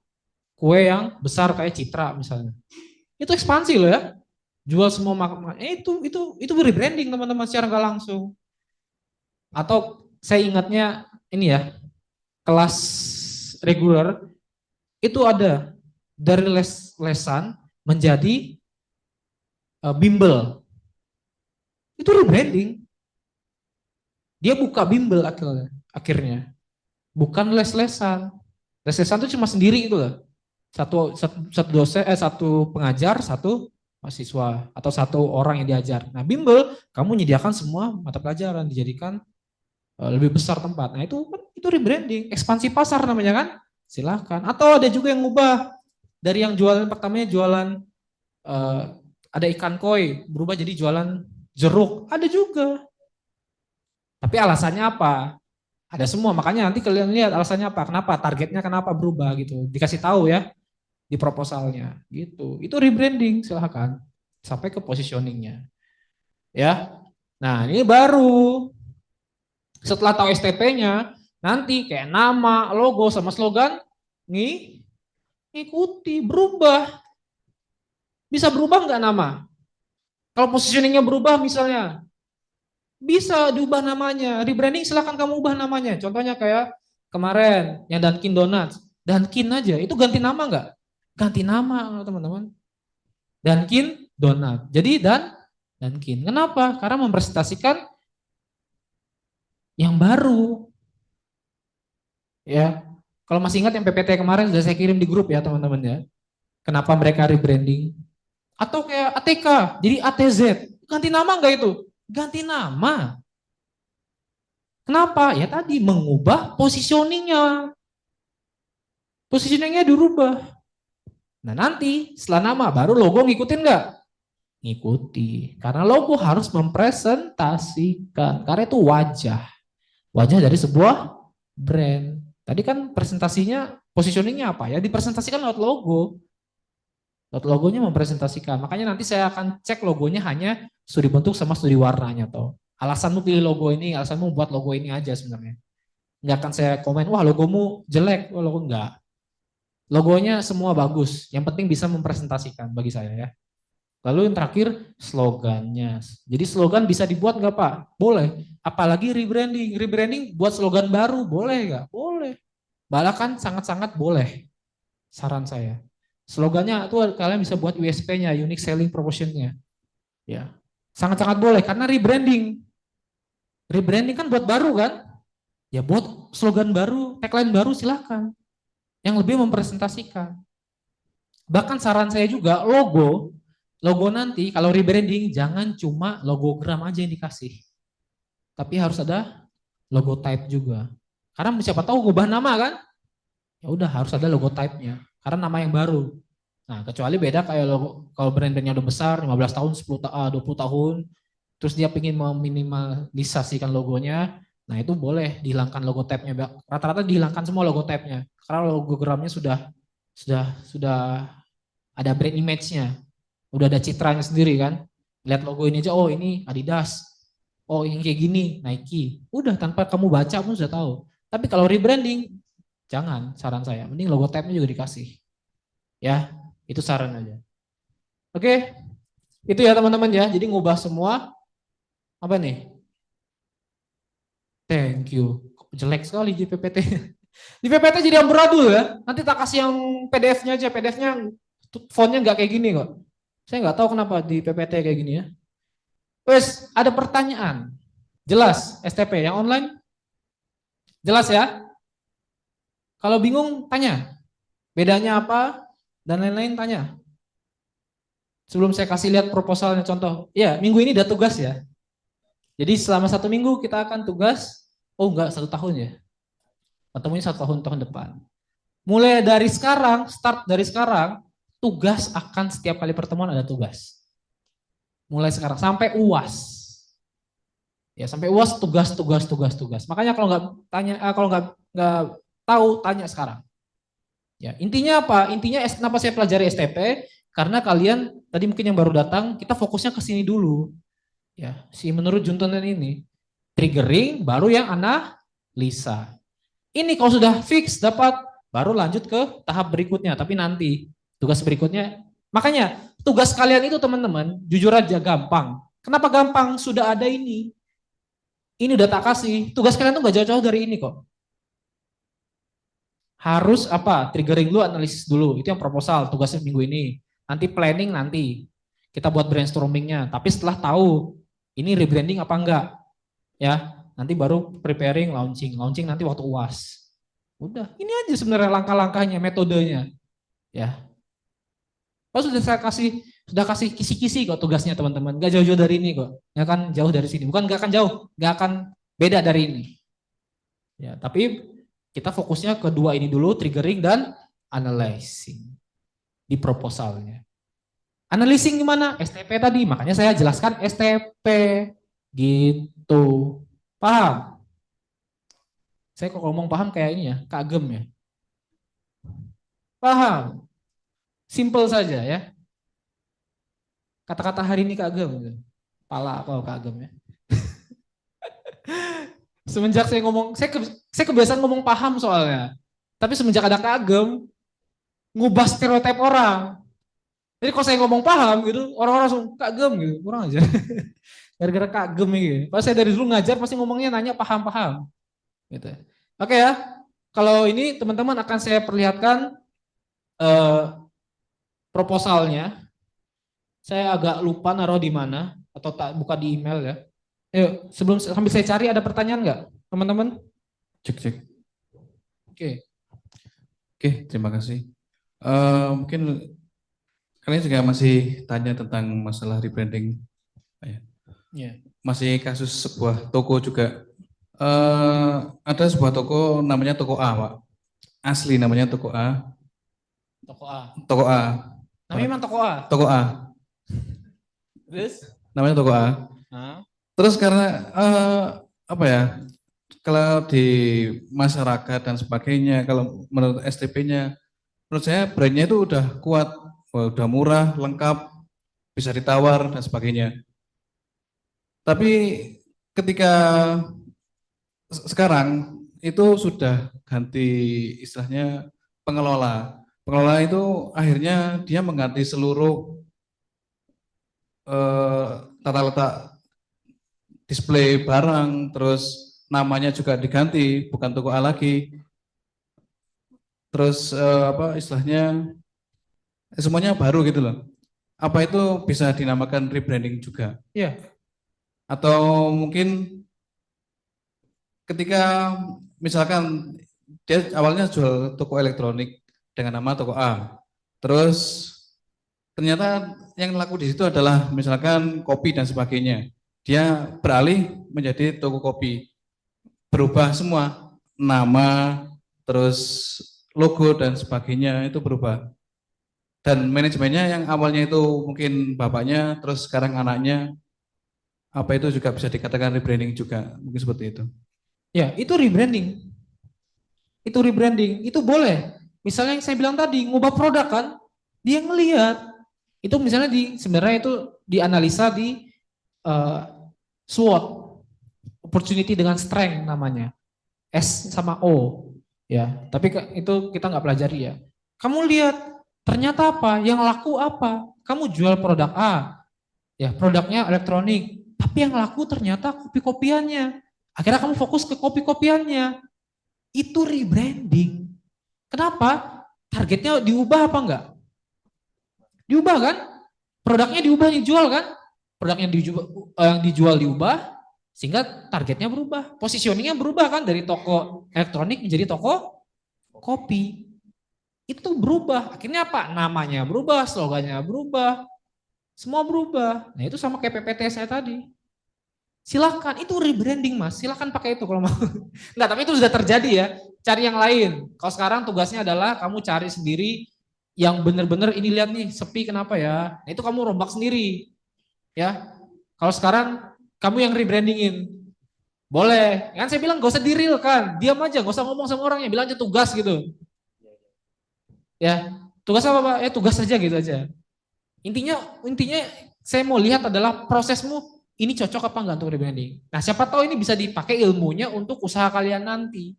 kue yang besar kayak Citra misalnya. Itu ekspansi loh ya. Jual semua makanan. Itu rebranding teman-teman secara nggak langsung. Atau saya ingatnya ini ya, kelas reguler itu ada dari lesan menjadi bimbel. Itu rebranding. Dia buka bimbel akhirnya. Bukan les-lesan. Les-lesan itu cuma sendiri itu loh. Satu dosen, satu pengajar, satu mahasiswa atau satu orang yang diajar. Nah, bimbel kamu menyediakan semua mata pelajaran dijadikan lebih besar tempat. Nah, itu rebranding, ekspansi pasar namanya kan? Silahkan. Atau ada juga yang ngubah dari yang jualan pertamanya jualan ada ikan koi berubah jadi jualan jeruk, ada juga. Tapi alasannya apa? Ada semua, makanya nanti kalian lihat alasannya apa, kenapa, targetnya kenapa berubah gitu. Dikasih tahu ya di proposalnya gitu. Itu rebranding, silahkan. Sampai ke positioningnya. Ya. Nah, ini baru setelah tahu STP-nya, nanti kayak nama, logo sama slogan ngikuti, berubah. Bisa berubah nggak nama? Kalau positioningnya berubah misalnya, bisa diubah namanya. Rebranding silahkan kamu ubah namanya. Contohnya kayak kemarin yang Dunkin Donuts. Dunkin aja, itu ganti nama nggak? Ganti nama teman-teman. Dunkin Donut. Jadi Dunkin. Kenapa? Karena mempresentasikan yang baru. Ya, kalau masih ingat yang PPT kemarin sudah saya kirim di grup ya teman-teman ya. Kenapa mereka rebranding? Atau kayak ATK, jadi ATZ. Ganti nama nggak itu? Ganti nama. Kenapa? Ya tadi mengubah positioningnya. Positioningnya dirubah. Nah nanti setelah nama baru logo ngikutin nggak? Ngikuti. Karena logo harus mempresentasikan. Karena itu wajah. Wajah dari sebuah brand. Tadi kan presentasinya, positioningnya apa ya? Dipresentasikan lewat logo. Lewat logonya mempresentasikan. Makanya nanti saya akan cek logonya hanya studi bentuk sama studi warnanya toh. Alasanmu pilih logo ini, alasanmu buat logo ini aja sebenarnya. Nggak akan saya komen, wah logomu jelek, wah logo enggak. Logonya semua bagus, yang penting bisa mempresentasikan bagi saya ya. Lalu yang terakhir slogannya. Jadi slogan bisa dibuat nggak Pak? Boleh. Apalagi rebranding. Rebranding buat slogan baru boleh nggak? Boleh. Bahkan sangat-sangat boleh. Saran saya. Slogannya itu kalian bisa buat USP-nya, unique selling proposition-nya. Ya. Sangat-sangat boleh karena rebranding. Rebranding kan buat baru kan? Ya buat slogan baru, tagline baru silahkan. Yang lebih mempresentasikan. Bahkan saran saya juga logo nanti kalau rebranding jangan cuma logogram aja yang dikasih. Tapi harus ada logo type juga. Karena siapa tahu ngubah nama kan? Ya udah harus ada logo type-nya. Karena nama yang baru. Nah, kecuali beda kayak logo kalau brand-brandnya udah besar 15 tahun, 20 tahun, terus dia ingin meminimalisasikan logonya, nah itu boleh dihilangkan logo type-nya. Rata-rata dihilangkan semua logo type-nya. Karena logogramnya sudah ada brand image-nya. Udah ada citranya sendiri kan. Lihat logo ini aja, oh ini Adidas. Oh yang kayak gini Nike. Udah tanpa kamu baca pun sudah tahu. Tapi kalau rebranding, jangan saran saya. Mending logo type-nya juga dikasih. Ya, itu saran aja. Oke, itu ya teman-teman ya. Jadi ngubah semua. Apa nih? Thank you. Jelek sekali JPPT. Di PPT jadi amburadul ya. Nanti tak kasih yang PDF-nya aja. PDF-nya fontnya nggak kayak gini kok. Saya nggak tahu kenapa di PPT kayak gini ya. Wes, ada pertanyaan. Jelas STP yang online? Jelas ya? Kalau bingung tanya. Bedanya apa dan lain-lain tanya. Sebelum saya kasih lihat proposalnya contoh. Ya, minggu ini udah tugas ya. Jadi selama 1 minggu kita akan tugas. Oh enggak, 1 tahun ya. Ketemunya 1 tahun depan. Mulai dari sekarang, start dari sekarang, tugas akan setiap kali pertemuan ada tugas. Mulai sekarang sampai UAS. Ya, sampai UAS tugas. Makanya kalau nggak tanya, kalau nggak tahu tanya sekarang. Ya, intinya apa? Intinya kenapa saya pelajari STP? Karena kalian tadi mungkin yang baru datang, kita fokusnya ke sini dulu. Ya, si menurut Juntonen ini triggering, baru yang analisa. Ini kalau sudah fix dapat, baru lanjut ke tahap berikutnya. Tapi nanti tugas berikutnya, makanya tugas kalian itu teman-teman, jujur aja gampang. Kenapa gampang? Sudah ada ini. Ini udah tak kasih. Tugas kalian tuh gak jauh-jauh dari ini kok. Harus apa? Triggering dulu, analisis dulu. Itu yang proposal, tugasnya minggu ini. Nanti planning nanti. Kita buat brainstormingnya. Tapi setelah tahu ini rebranding apa enggak, ya nanti baru preparing launching. Launching nanti waktu UAS. Udah, ini aja sebenarnya langkah-langkahnya, metodenya. Ya. Oh, sudah kasih kisi-kisi kok tugasnya teman-teman. Gak jauh-jauh dari ini kok. Gak akan jauh dari sini. Bukan gak akan jauh, gak akan beda dari ini. Ya, tapi kita fokusnya kedua ini dulu, triggering dan analyzing di proposalnya. Analyzing gimana? STP tadi, makanya saya jelaskan STP gitu. Paham? Saya kok ngomong paham kayak ini ya, kagem ya. Paham? Simple saja ya. Kata-kata hari ini kagem gitu. Pala apa kagem ya. Semenjak saya ngomong, saya kebiasaan ngomong paham soalnya. Tapi semenjak ada kagem, ngubah stereotip orang. Jadi kalau saya ngomong paham gitu, orang-orang langsung kagem gitu, kurang aja. Gara-gara kagem gitu. Pas saya dari dulu ngajar pasti ngomongnya nanya paham-paham. Gitu. Oke ya, kalau ini teman-teman akan saya perlihatkan proposalnya. Saya agak lupa naruh di mana atau tak buka di email ya. Yuk, sebelum sambil saya cari ada pertanyaan nggak, teman-teman? Cek. Oke. Oke, terima kasih. Mungkin kalian juga masih tanya tentang masalah rebranding. Ya. Masih kasus sebuah toko juga. Ada sebuah toko namanya Toko A, Pak. Asli namanya Toko A. Toko A. Toko A. Namanya memang Toko A. Toko A. Terus? Namanya Toko A. Nah. Terus karena apa ya? Kalau di masyarakat dan sebagainya, kalau menurut STP-nya, menurut saya brandnya itu udah kuat, udah murah, lengkap, bisa ditawar dan sebagainya. Tapi ketika sekarang itu sudah ganti istilahnya pengelola. Pengelola itu akhirnya dia mengganti seluruh tata letak display barang, terus namanya juga diganti, bukan Toko A lagi. Terus apa istilahnya semuanya baru gitu loh. Apa itu bisa dinamakan rebranding juga? Iya. Atau mungkin ketika misalkan dia awalnya jual toko elektronik dengan nama Toko A, terus ternyata yang laku di situ adalah misalkan kopi dan sebagainya. Dia beralih menjadi toko kopi. Berubah semua, nama, terus logo dan sebagainya itu berubah. Dan manajemennya yang awalnya itu mungkin bapaknya, terus sekarang anaknya, apa itu juga bisa dikatakan rebranding juga, mungkin seperti itu. Ya, itu rebranding. Itu rebranding, itu boleh. Misalnya yang saya bilang tadi, ngubah produk kan, dia ngelihat. Itu misalnya sebenarnya itu dianalisa di SWOT, opportunity dengan strength namanya. S sama O. Ya, tapi itu kita nggak pelajari ya. Kamu lihat, ternyata apa? Yang laku apa? Kamu jual produk A. Ya, produknya elektronik. Tapi yang laku ternyata kopi-kopiannya. Akhirnya kamu fokus ke kopi-kopiannya. Itu rebranding. Kenapa? Targetnya diubah apa enggak? Diubah kan? Produknya diubah, dijual kan? Produknya yang dijual diubah, sehingga targetnya berubah. Positioningnya berubah kan, dari toko elektronik menjadi toko kopi. Itu berubah. Akhirnya apa? Namanya berubah, slogannya berubah, semua berubah. Nah itu sama kayak PPT saya tadi. Silakan, itu rebranding mas, silakan pakai itu kalau mau. Enggak, tapi itu sudah terjadi ya. Cari yang lain. Kalau sekarang tugasnya adalah kamu cari sendiri yang benar-benar ini, lihat nih sepi kenapa ya. Nah, itu kamu rombak sendiri. Ya. Kalau sekarang kamu yang rebrandingin. Boleh. Kan saya bilang gak usah di-real kan. Diam aja, gak usah ngomong sama orangnya, bilang aja tugas gitu. Ya. Tugas apa Pak? Ya tugas saja gitu aja. Intinya saya mau lihat adalah prosesmu ini cocok apa enggak untuk rebranding. Nah, siapa tahu ini bisa dipakai ilmunya untuk usaha kalian nanti.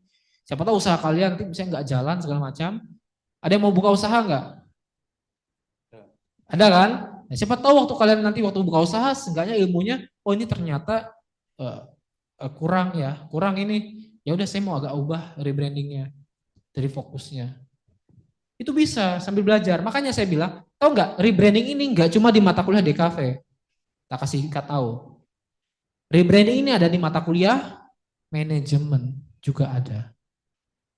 Siapa tahu usaha kalian nanti misalnya enggak jalan segala macam. Ada yang mau buka usaha enggak? Ada kan? Nah, siapa tahu waktu kalian nanti waktu buka usaha, seenggaknya ilmunya, oh ini ternyata kurang ini. Ya udah saya mau agak ubah rebrandingnya dari fokusnya. Itu bisa sambil belajar. Makanya saya bilang, tahu nggak, rebranding ini nggak cuma di mata kuliah DKV. Tak kasih tahu. Rebranding ini ada di mata kuliah manajemen juga ada.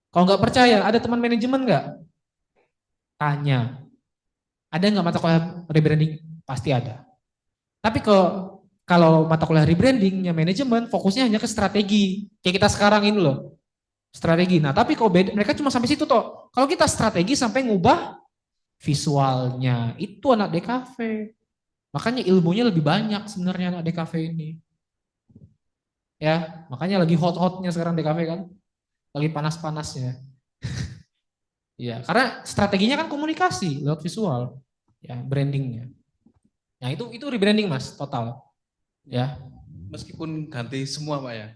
Kalau nggak percaya, ada teman manajemen nggak? Tanya. Ada nggak mata kuliah rebranding? Pasti ada. Tapi kalau mata kuliah rebrandingnya manajemen, fokusnya hanya ke strategi. Kayak kita sekarang ini loh. Strategi. Nah, tapi kalau mereka cuma sampai situ toh. Kalau kita strategi sampai ngubah visualnya, itu anak DKV. Makanya ilmunya lebih banyak sebenarnya anak DKV ini. Ya, makanya lagi hot-hotnya sekarang DKV kan. Lagi panas-panasnya. Ya, karena strateginya kan komunikasi lewat visual. Ya, brandingnya. Nah, itu rebranding Mas, total. Ya. Meskipun ganti semua Pak ya.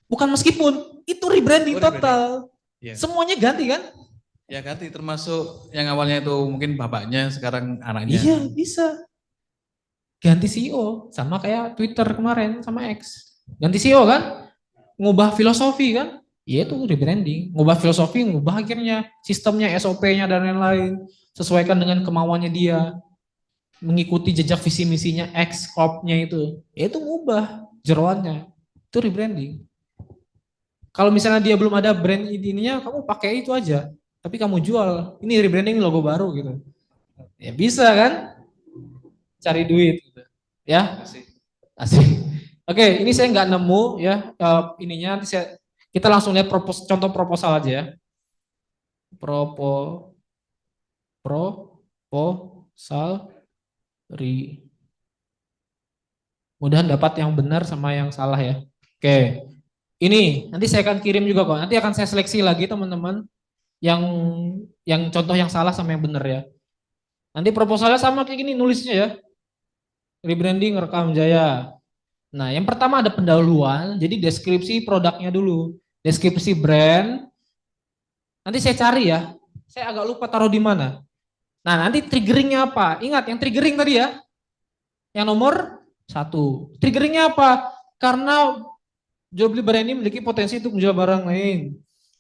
Bukan meskipun, itu rebranding total. Ya. Semuanya ganti kan? Ya ganti, termasuk yang awalnya itu mungkin bapaknya, sekarang anaknya. Iya, bisa. Ganti CEO, sama kayak Twitter kemarin sama X. Ganti CEO kan? Ngubah filosofi kan? Ya itu rebranding. Ngubah filosofi, ngubah akhirnya sistemnya, SOP-nya dan lain-lain. Sesuaikan dengan kemauannya dia. Mengikuti jejak visi misinya X Corp-nya itu. Ya itu ngubah jeroannya. Itu rebranding. Kalau misalnya dia belum ada brand ininya, kamu pakai itu aja. Tapi kamu jual, ini rebranding logo baru gitu. Ya bisa kan? Cari duit gitu. Ya. Asik. Oke, ini saya nggak nemu ya ininya, nanti kita langsung lihat contoh proposal aja ya. Proposal mudahan dapat yang benar sama yang salah ya. Oke. Ini nanti saya akan kirim juga kok. Nanti akan saya seleksi lagi teman-teman yang contoh yang salah sama yang benar ya. Nanti proposalnya sama kayak gini nulisnya ya. Rebranding Rekam Jaya. Nah, yang pertama ada pendahuluan, jadi deskripsi produknya dulu. Deskripsi brand. Nanti saya cari ya. Saya agak lupa taruh di mana. Nah, nanti triggeringnya apa? Ingat yang triggering tadi ya. Yang nomor 1. Triggeringnya apa? Karena jual beli barang ini memiliki potensi untuk menjual barang lain.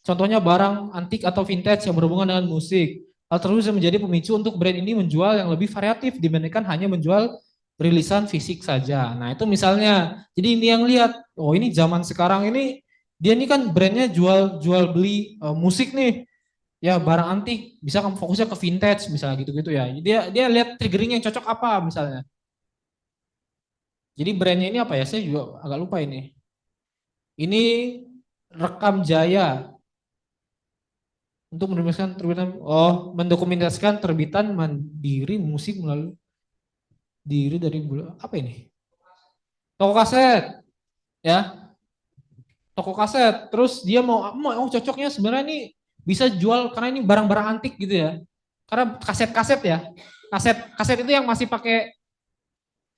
Contohnya barang antik atau vintage yang berhubungan dengan musik. Hal tersebut bisa menjadi pemicu untuk brand ini menjual yang lebih variatif dibandingkan hanya menjual rilisan fisik saja. Nah itu misalnya, jadi ini yang lihat, oh ini zaman sekarang ini, dia ini kan brandnya jual beli musik nih, ya barang antik, bisa kamu fokusnya ke vintage misalnya gitu-gitu ya. Dia lihat triggering yang cocok apa misalnya. Jadi brandnya ini apa ya, saya juga agak lupa ini. Ini Rekam Jaya untuk mendokumentasikan terbitan mandiri musik melalui diri dari bulan apa ini? Toko kaset, ya, toko kaset. Terus dia mau cocoknya sebenarnya ini bisa jual karena ini barang-barang antik gitu ya. Karena kaset-kaset ya, kaset itu yang masih pakai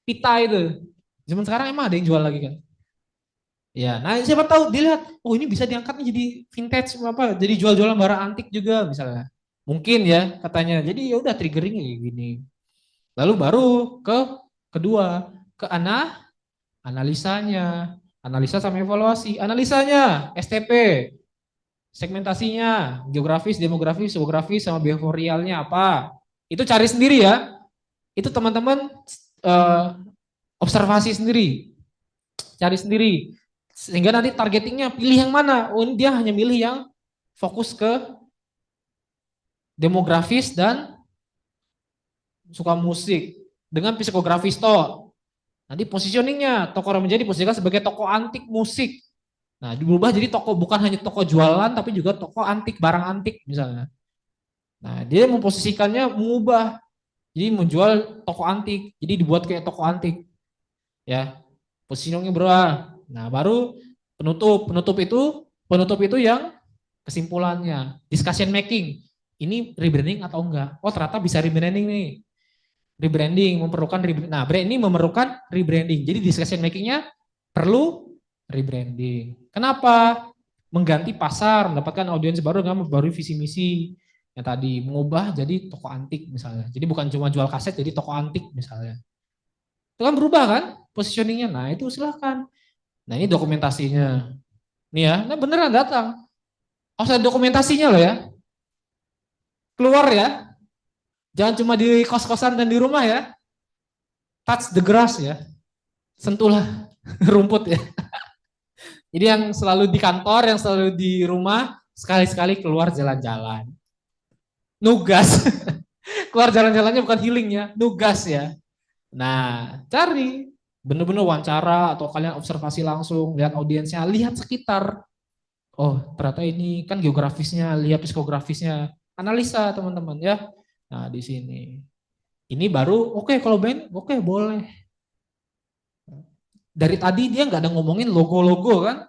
pita itu. Zaman sekarang emang ada yang jual lagi kan? Ya, nah siapa tahu dilihat, oh ini bisa diangkatnya jadi vintage apa, jadi jual-jualan barang antik juga misalnya. Mungkin ya katanya. Jadi ya udah triggeringnya kayak gini. Lalu baru kedua, ke analisanya. Analisa sama evaluasi. Analisanya STP. segmentasinya, geografis, demografis, demografis, sama behavioralnya apa. Itu cari sendiri ya. Itu teman-teman eh, observasi sendiri, cari sendiri. Sehingga nanti targetingnya pilih yang mana. Oh, ini dia hanya milih yang fokus ke demografis dan suka musik dengan psikografis toh. Nanti positioningnya toko remaja diposisikan sebagai toko antik musik. Nah, diubah jadi toko bukan hanya toko jualan tapi juga toko antik, barang antik misalnya. Nah, dia memposisikannya mengubah. Jadi menjual toko antik. Jadi dibuat kayak toko antik. Ya. Positioningnya berubah. Nah, baru penutup itu yang kesimpulannya, discussion making. Ini rebranding atau enggak? Oh, ternyata bisa rebranding nih. Rebranding memerlukan rebranding. Nah, brand ini memerlukan rebranding. Jadi discussion makingnya perlu rebranding. Kenapa? Mengganti pasar, mendapatkan audiens baru dengan baru visi misi yang tadi mengubah jadi toko antik misalnya. Jadi bukan cuma jual kaset jadi toko antik misalnya. Itu kan berubah kan positioningnya. Nah, itu silahkan. Nah, ini dokumentasinya. Nih ya, nah beneran datang. Harus ada dokumentasinya loh ya. Keluar ya. Jangan cuma di kos-kosan dan di rumah ya. Touch the grass ya. Sentuhlah rumput ya. Jadi yang selalu di kantor, yang selalu di rumah, sekali-sekali keluar jalan-jalan. Nugas. Keluar jalan-jalannya bukan healing ya, nugas ya. Nah, cari bener-bener wawancara atau kalian observasi langsung, lihat audiensnya, lihat sekitar. Oh, ternyata ini kan geografisnya, lihat psikografisnya, analisa teman-teman ya. Nah, di sini. Ini baru oke, kalau band oke boleh. Dari tadi dia nggak ada ngomongin logo-logo kan.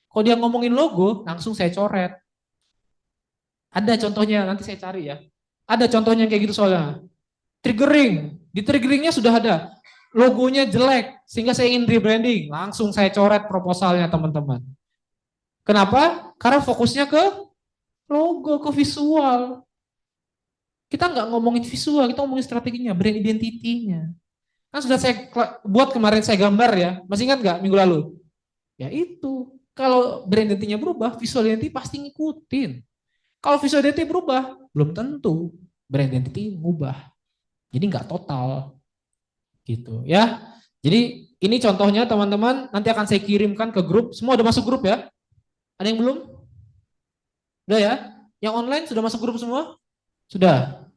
Kalau dia ngomongin logo, langsung saya coret. Ada contohnya, nanti saya cari ya. Ada contohnya kayak gitu soalnya. Triggering, di triggeringnya sudah ada. Logonya jelek, sehingga saya ingin rebranding. Langsung saya coret proposalnya teman-teman. Kenapa? Karena fokusnya ke logo, ke visual. Kita nggak ngomongin visual, kita ngomongin strateginya, brand identity-nya. Kan sudah saya buat kemarin saya gambar ya. Masih ingat nggak minggu lalu? Ya itu. Kalau brand identity-nya berubah, visual identity pasti ngikutin. Kalau visual identity berubah, belum tentu brand identity ngubah. Jadi nggak total gitu ya. Jadi ini contohnya teman-teman, nanti akan saya kirimkan ke grup. Semua udah masuk grup ya? Ada yang belum? Udah ya? Yang online sudah masuk grup semua? Sudah.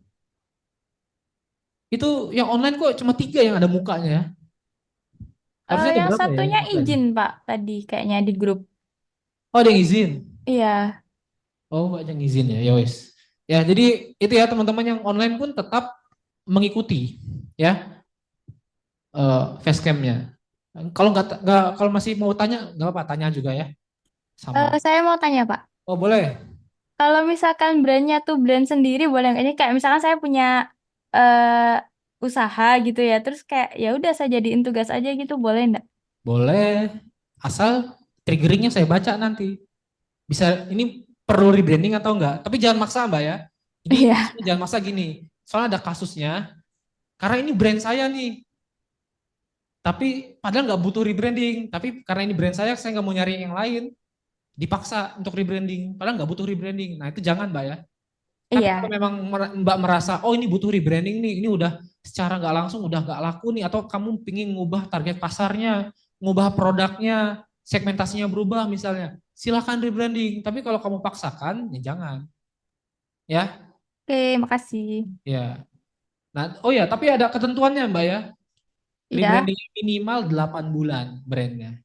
Itu yang online kok cuma 3 yang ada mukanya ya? Harusnya ada Yang berapa ya satunya yang offline? izin Pak tadi kayaknya di grup. Oh, ada yang izin. Iya. Oh, ada yang izin ya. Ya wes. Ya, jadi itu ya teman-teman yang online pun tetap mengikuti ya facecamnya. Kalau masih mau tanya nggak apa-apa, tanya juga ya. Sama. Saya mau tanya Pak. Oh, boleh. Kalau misalkan brandnya tuh brand sendiri boleh nggak? Ini kayak misalkan saya punya eh usaha gitu ya. Terus kayak ya udah saya jadiin tugas aja gitu boleh nggak? Boleh. Asal triggeringnya saya baca nanti. Bisa ini perlu rebranding atau enggak? Tapi jangan maksa Mbak ya. Jadi Iya. jangan maksa gini. Soalnya ada kasusnya. Karena ini brand saya nih. Tapi padahal nggak butuh rebranding. Tapi karena ini brand saya nggak mau nyari yang lain. Dipaksa untuk rebranding. Padahal nggak butuh rebranding. Nah itu jangan Mbak ya. Tapi kalau Iya. memang Mbak merasa, oh ini butuh rebranding nih, ini udah secara nggak langsung udah nggak laku nih, atau kamu pingin ngubah target pasarnya, ngubah produknya, segmentasinya berubah misalnya, silakan rebranding. Tapi kalau kamu paksakan, ya jangan. Ya, Oke, makasih. ya. Nah, oh ya, tapi ada ketentuannya Mbak ya. Iya. Rebranding minimal 8 bulan brandnya.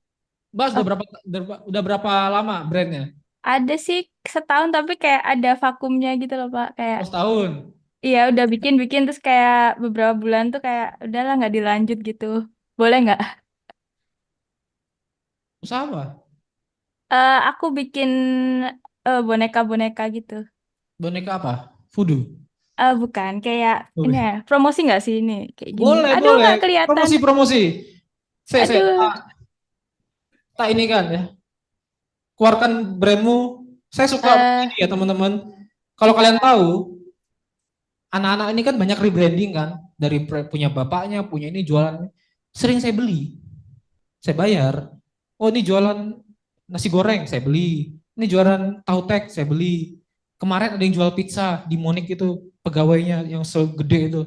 Mbak Oh, udah berapa lama brandnya? ada sih setahun tapi kayak ada vakumnya gitu loh Pak. Kayak Oh, setahun. iya udah bikin-bikin terus kayak beberapa bulan tuh kayak udahlah nggak dilanjut gitu. Boleh nggak? Usaha apa? Aku bikin boneka-boneka gitu. Boneka apa? Voodoo. Bukan kayak ini Boleh. ya, promosi nggak sih ini kayak gini. Boleh, Aduh boleh. nggak kelihatan. Promosi. Saya Aduh. tak ini kan ya. Keluarkan brandmu. Saya suka eh ini ya teman-teman. Kalau kalian tahu, anak-anak ini kan banyak rebranding kan. Dari punya bapaknya, punya ini jualan. Sering saya beli. Saya bayar. Oh ini jualan nasi goreng, saya beli. Ini jualan tahu tek, saya beli. Kemarin ada yang jual pizza di Monik itu, pegawainya yang segede itu.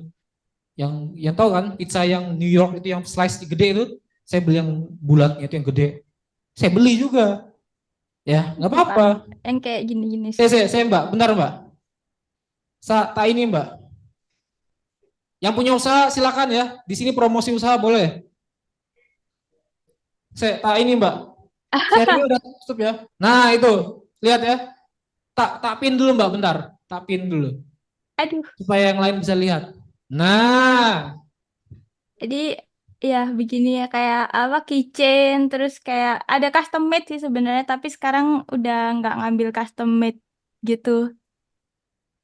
Yang tahu kan, pizza yang New York itu yang slice gede itu, saya beli yang bulatnya itu yang gede. Saya beli juga. Ya, nggak Itu, Pak. apa-apa. Yang kayak gini-gini sih. Saya Mbak, bentar Mbak. Tak ini Mbak. Yang punya usaha silakan ya. Di sini promosi usaha boleh. Tak ini Mbak. Sharingnya udah tutup ya. Nah itu, lihat ya. Tak pin dulu Mbak, bentar. Tak pin dulu. Aduh. Supaya yang lain bisa lihat. Nah, Jadi ya begini ya kayak apa keychain terus kayak ada custom made sih sebenarnya tapi sekarang udah nggak ngambil custom made gitu.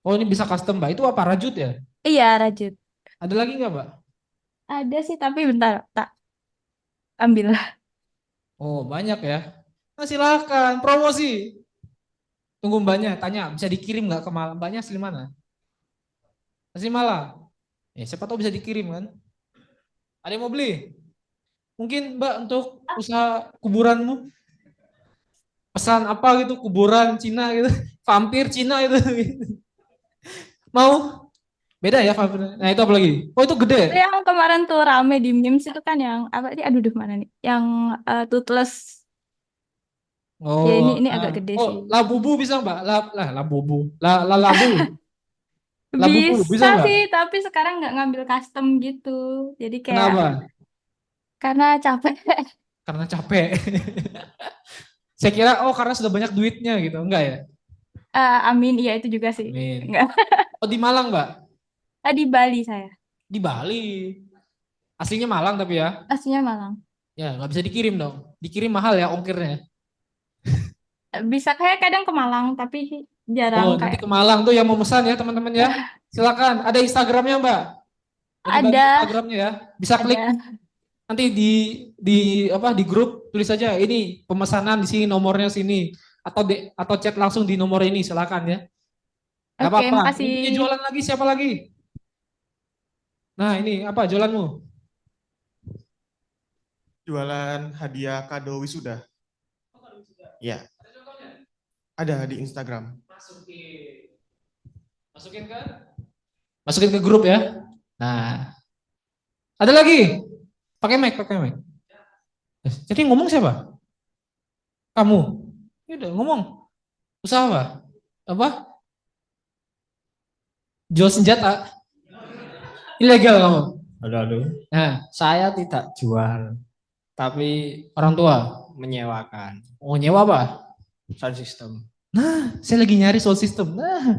oh ini bisa custom Mbak. Itu apa rajut ya? Iya Rajut. Ada lagi nggak Mbak? Ada sih tapi bentar tak ambil. Oh banyak ya. Nah, silakan promosi. Tunggu Mbaknya, tanya bisa dikirim nggak ke Malang? Mbaknya asli mana? Asli Malang. Siapa tahu bisa dikirim kan? Ada yang mau beli? Mungkin Mbak untuk usaha kuburanmu? Pesan apa gitu, kuburan Cina gitu, vampir Cina itu. Mau? Beda ya vampir. Nah itu apa lagi? Oh itu gede. Yang kemarin tuh rame di memes itu kan yang apa sih? Aduh mana nih? Yang toothless. Ya Oh, ini agak gede sih. labubu bisa Mbak? Labubu. Labu. Labubu bisa Bisa Mbak? sih tapi sekarang nggak ngambil custom gitu. Jadi kayak Kenapa? karena capek. Karena capek. Saya kira karena sudah banyak duitnya gitu. Enggak ya? Amin, iya itu juga sih. Amin. Enggak. Oh di Malang Mbak? Di Bali saya. Di Bali. Aslinya Malang tapi ya. Aslinya Malang. Ya nggak bisa dikirim dong. Dikirim mahal ya ongkirnya. Bisa kayak kadang ke Malang, tapi Oh jarang nanti kayak. ke Malang tuh yang mau pesan ya teman-teman ya. Silakan. Ada Instagramnya Mbak? Bagi-bagi Ada, Instagramnya ya. Bisa klik ada. nanti di grup tulis saja ini pemesanan di sini nomornya sini atau chat langsung di nomor ini silakan ya. Gak Oke, apa-apa. makasih. Yang punya jualan lagi siapa lagi? Nah ini apa jualanmu? Jualan hadiah kado wisuda. Ya, ada di Instagram. Masukin ke grup ya. Nah, ada lagi. Pakai mic. Jadi ngomong siapa? Kamu. Ya udah ngomong. Usaha apa? Apa? Jual senjata. Ilegal kamu. Halo. Nah, Saya tidak jual, tapi orang tua. menyewakan Oh, nyewa apa? sound system. Nah, saya lagi nyari sound system. Nah,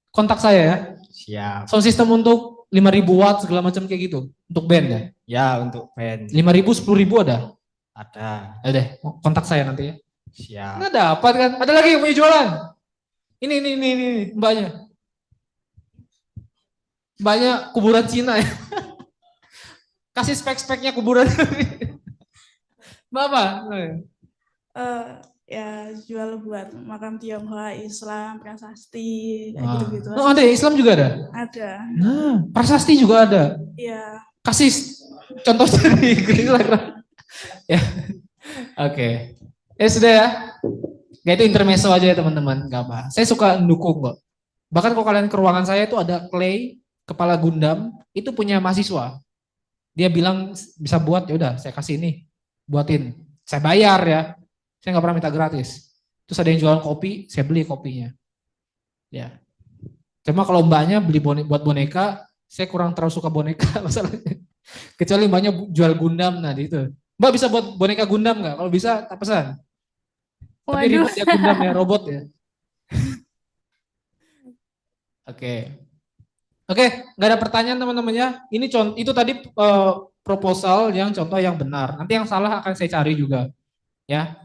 kontak saya ya. Siap. Sound system untuk 5.000 watt segala macam kayak gitu. Untuk band ya. Ya, untuk band 5.000, 10.000 ada. ada. Ya deh, kontak saya nanti ya. Siap. Nggak dapat kan? Ada lagi yang punya jualan. Ini mbaknya. Mbaknya kuburan Cina ya. Kasih spek-speknya kuburan. Mbak apa? Ya jual buat makam Tionghoa, Islam, prasasti, kayak Wah. gitu-gitu. Oh, ada ya? Islam juga ada? Ada, Nah, prasasti juga ada. ya. Kasih contohnya di Instagram. Ya. Oke. Sudah ya. Gak itu intermezzo aja ya teman-teman, gak apa. Saya suka mendukung kok. Bahkan kalau kalian ke ruangan saya itu ada Clay, kepala Gundam, itu punya mahasiswa. Dia bilang bisa buat, ya udah saya kasih ini, buatin. Saya bayar ya. Saya nggak pernah minta gratis. Terus ada yang jualan kopi, saya beli kopinya. Ya. Cuma kalau mbaknya beli buat boneka, saya kurang terlalu suka boneka masalahnya. Kecuali mbaknya jual Gundam, nah itu. Mbak bisa buat boneka Gundam nggak? Kalau bisa, tak pesan. Tapi Waduh. ribet ya Gundam ya, robot ya. Oke. Oke, nggak ada pertanyaan teman-teman ya. Ini itu tadi proposal yang contoh yang benar. Nanti yang salah akan saya cari juga. Ya.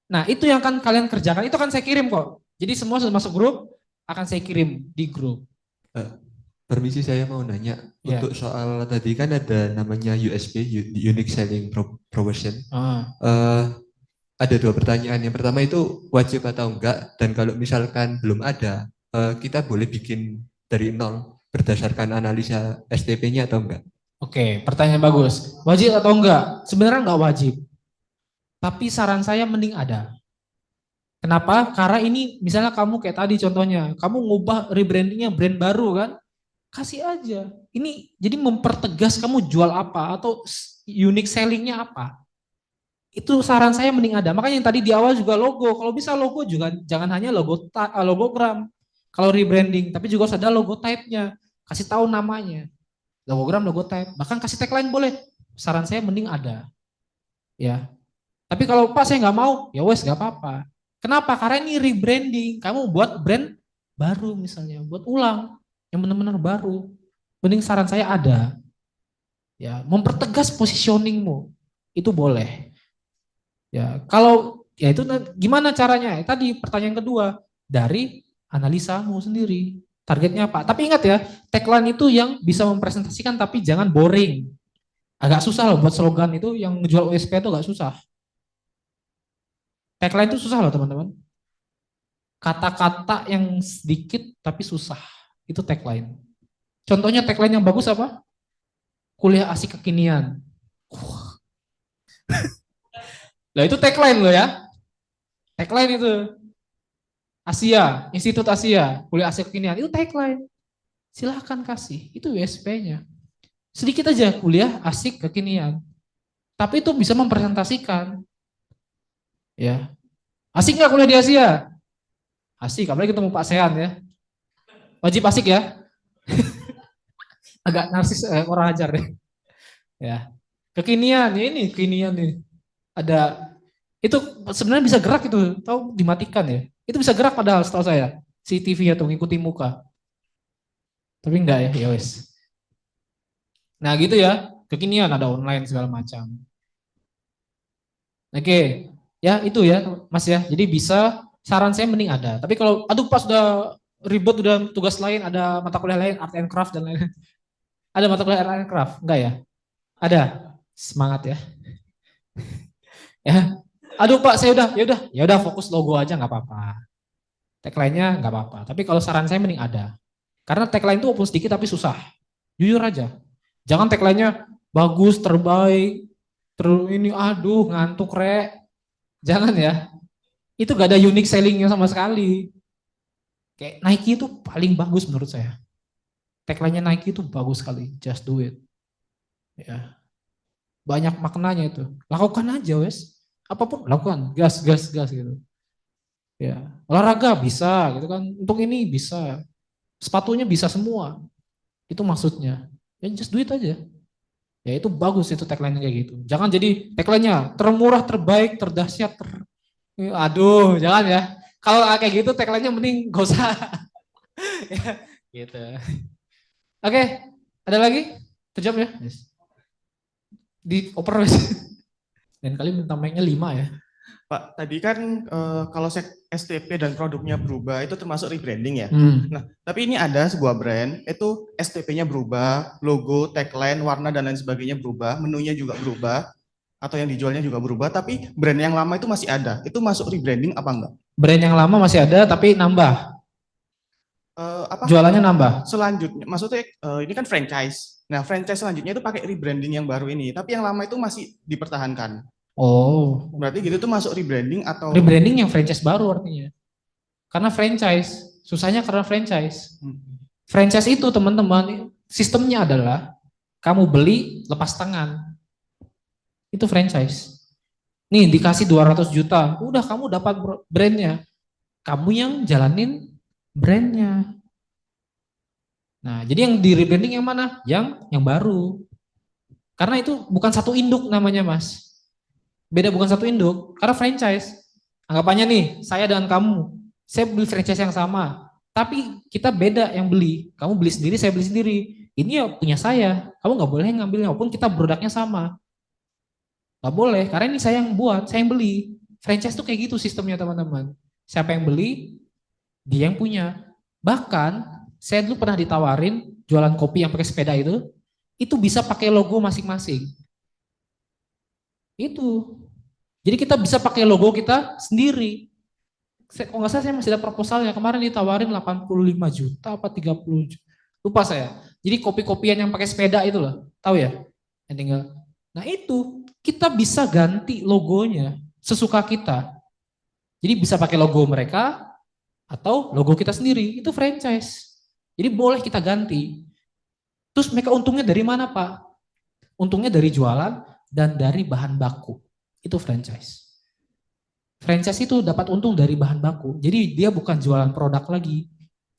Nah, itu yang akan kalian kerjakan, itu akan saya kirim kok. Jadi semua sudah masuk grup, akan saya kirim di grup. Permisi saya mau nanya, Ya. untuk soal tadi kan ada namanya USP, Unique Selling Proposition. Ada dua pertanyaan. Yang pertama itu wajib atau enggak, dan kalau misalkan belum ada, kita boleh bikin dari nol berdasarkan analisa STP-nya atau enggak? Oke, pertanyaan bagus. Wajib atau enggak? Sebenarnya enggak wajib. Tapi saran saya mending ada. Kenapa? Karena ini misalnya kamu kayak tadi contohnya, kamu ngubah rebrandingnya brand baru kan, kasih aja. Ini jadi mempertegas kamu jual apa atau unique sellingnya apa. Itu saran saya mending ada. Makanya yang tadi di awal juga logo. Kalau bisa logo juga jangan hanya logogram. Kalau rebranding, tapi juga harus ada logo type-nya. Kasih tahu namanya. Logogram, logo type. Bahkan kasih tagline boleh. Saran saya mending ada. Ya. Tapi kalau Pak saya nggak mau, ya wes nggak apa-apa. Kenapa? Karena ini rebranding. Kamu buat brand baru misalnya, buat ulang yang benar-benar baru. Mending saran saya ada. Ya, mempertegas positioningmu. Itu boleh. Ya, kalau ya itu gimana caranya? Tadi pertanyaan kedua dari analisamu sendiri. Targetnya apa? Tapi ingat ya, tagline itu yang bisa mempresentasikan tapi jangan boring. Agak susah loh buat slogan itu yang ngejual USP itu agak susah. Tagline itu susah loh teman-teman. Kata-kata yang sedikit tapi susah. Itu tagline. Contohnya tagline yang bagus apa? Kuliah asik kekinian. Nah itu tagline loh ya. Tagline itu. Asia, Institut Asia, kuliah asik kekinian. Itu tagline. Silahkan kasih. Itu USP-nya. Sedikit aja kuliah asik kekinian. Tapi itu bisa mempresentasikan. Ya. Asik nggak kuliah di Asia? Asik, apalagi ketemu Pak Sean ya. Wajib asik ya. Agak narsis orang ajar deh. Ya. Kekinian, ya ini kekinian nih. Ada itu sebenarnya bisa gerak itu, tahu dimatikan ya. Itu bisa gerak padahal setahu saya. Si TV-nya tuh ngikutin muka. Tapi enggak ya, ya wes. Nah gitu ya, kekinian ada online segala macam. Oke, ya itu ya Mas ya. Jadi bisa saran saya mending ada. Tapi kalau aduh pas udah ribet udah tugas lain, ada mata kuliah lain, art and craft dan lain-lain. Ada mata kuliah art and craft? Enggak ya? Ada. Semangat ya. Ya. Aduh Pak, saya ya udah fokus logo aja nggak apa-apa. Tagline-nya nggak apa-apa. Tapi kalau saran saya mending ada. Karena tagline itu walaupun sedikit tapi susah. Jujur aja. Jangan tagline-nya bagus, terbaik, ini aduh ngantuk Jangan ya. Itu gak ada unique selling-nya sama sekali. Kayak Nike itu paling bagus menurut saya. Tagline-nya Nike itu bagus sekali. Just do it. Ya. Banyak maknanya itu. Lakukan aja wes. Apapun lakukan. Gas gitu. Ya. Olahraga bisa gitu kan. Untuk ini bisa. Sepatunya bisa semua. Itu maksudnya. Ya just do it aja. Ya itu bagus itu tagline kayak gitu. Jangan jadi tagline-nya termurah, terbaik, terdahsyat, aduh, jangan ya. Kalau kayak gitu tagline-nya mending gak usah. Ya, gitu. Oke, ada lagi? Terjawab ya? Yes. Dioper wes. Dan kali minta mic-nya 5 ya. Pak, tadi kan kalau STP dan produknya berubah itu termasuk rebranding ya. Nah, tapi ini ada sebuah brand, itu STP-nya berubah, logo, tagline, warna dan lain sebagainya berubah, menunya juga berubah, atau yang dijualnya juga berubah, tapi brand yang lama itu masih ada. Itu masuk rebranding apa enggak? Brand yang lama masih ada tapi nambah. Jualannya nambah. Selanjutnya, maksudnya ini kan franchise. Nah, franchise selanjutnya itu pakai rebranding yang baru ini, tapi yang lama itu masih dipertahankan. Oh. Berarti gitu tuh masuk rebranding atau? Rebranding yang franchise baru artinya. Karena franchise, susahnya karena franchise. Franchise itu teman-teman, sistemnya adalah kamu beli lepas tangan. Itu franchise. Nih dikasih 200 juta, udah kamu dapat brandnya. Kamu yang jalanin brandnya. Nah, jadi yang di rebranding yang mana? Yang baru. Karena itu bukan satu induk namanya Mas. Beda bukan satu induk, karena franchise. Anggapannya nih, saya dengan kamu, saya beli franchise yang sama, tapi kita beda yang beli. Kamu beli sendiri, saya beli sendiri. Ini ya punya saya, kamu nggak boleh ngambilnya, walaupun kita produknya sama. Nggak boleh, karena ini saya yang buat, saya yang beli. Franchise tuh kayak gitu sistemnya teman-teman. Siapa yang beli, dia yang punya. Bahkan, saya dulu pernah ditawarin jualan kopi yang pakai sepeda itu bisa pakai logo masing-masing. Itu. Jadi kita bisa pakai logo kita sendiri. Kalau nggak salah saya masih ada proposalnya. Kemarin ditawarin 85 juta apa 30 juta. Lupa saya. Jadi kopi-kopian yang pakai sepeda itu loh. Tahu ya? Yang tinggal. Nah itu kita bisa ganti logonya sesuka kita. Jadi bisa pakai logo mereka atau logo kita sendiri, itu franchise. Jadi boleh kita ganti. Terus mereka untungnya dari mana, Pak? Untungnya dari jualan dan dari bahan baku. Itu franchise. Franchise itu dapat untung dari bahan baku. Jadi dia bukan jualan produk lagi,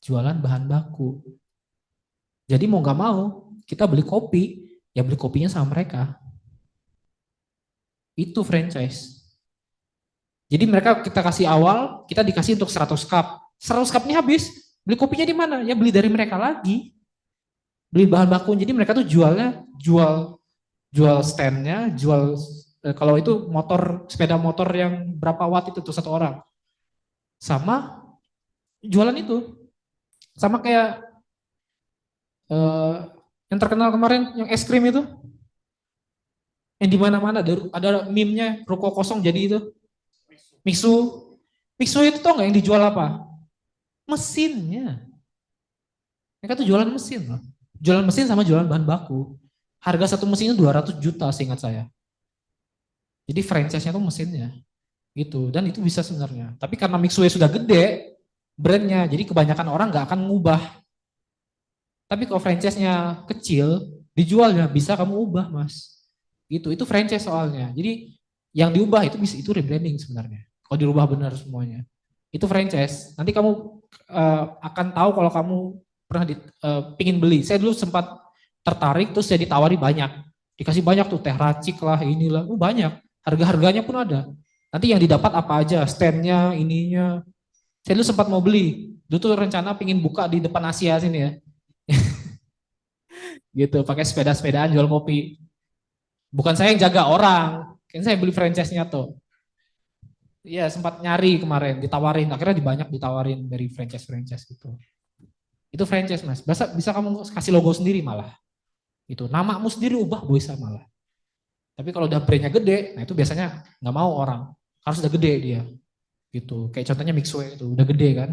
jualan bahan baku. Jadi mau nggak mau, kita beli kopi, ya beli kopinya sama mereka. Itu franchise. Jadi mereka kita kasih awal, kita dikasih untuk 100 cup. 100 cup ini habis, beli kopinya di mana? Ya beli dari mereka lagi. Beli bahan baku. Jadi mereka tuh jual standnya, kalau itu sepeda motor yang berapa watt itu tuh satu orang. Sama jualan itu. Sama kayak yang terkenal kemarin yang es krim itu. Yang di mana-mana ada meme-nya ruko kosong jadi itu. Mixu itu tau nggak yang dijual apa? Mesinnya. Mereka tuh jualan mesin loh. Jualan mesin sama jualan bahan baku. Harga satu mesinnya 200 juta seingat saya. Jadi franchise-nya tuh mesinnya. Gitu. Dan itu bisa sebenarnya. Tapi karena Mixue sudah gede, brandnya, jadi kebanyakan orang nggak akan ngubah. Tapi kalau franchise-nya kecil, dijualnya bisa kamu ubah, Mas. Gitu. Itu franchise soalnya. Jadi yang diubah itu rebranding sebenarnya. Kalau dirubah benar semuanya. Itu franchise. Nanti kamu akan tahu kalau kamu pernah pingin beli. Saya dulu sempat tertarik terus saya ditawari banyak. Dikasih banyak tuh teh racik lah, inilah. Banyak. Harga-harganya pun ada. Nanti yang didapat apa aja, stand-nya, ininya. Saya dulu sempat mau beli. Dulu tuh rencana pingin buka di depan Asia sini ya. Gitu, pakai sepeda-sepedaan jual kopi. Bukan saya yang jaga orang, kan saya beli franchise-nya tuh. Iya, sempat nyari kemarin, ditawarin, akhirnya ditawarin dari franchise-franchise gitu. Itu franchise, Mas. Bisa kamu kasih logo sendiri malah. Itu namamu sendiri ubah bisa malah. Tapi kalau udah brandnya gede, nah itu biasanya nggak mau orang. Harus udah gede dia. Gitu. Kayak contohnya Mixue itu, udah gede kan.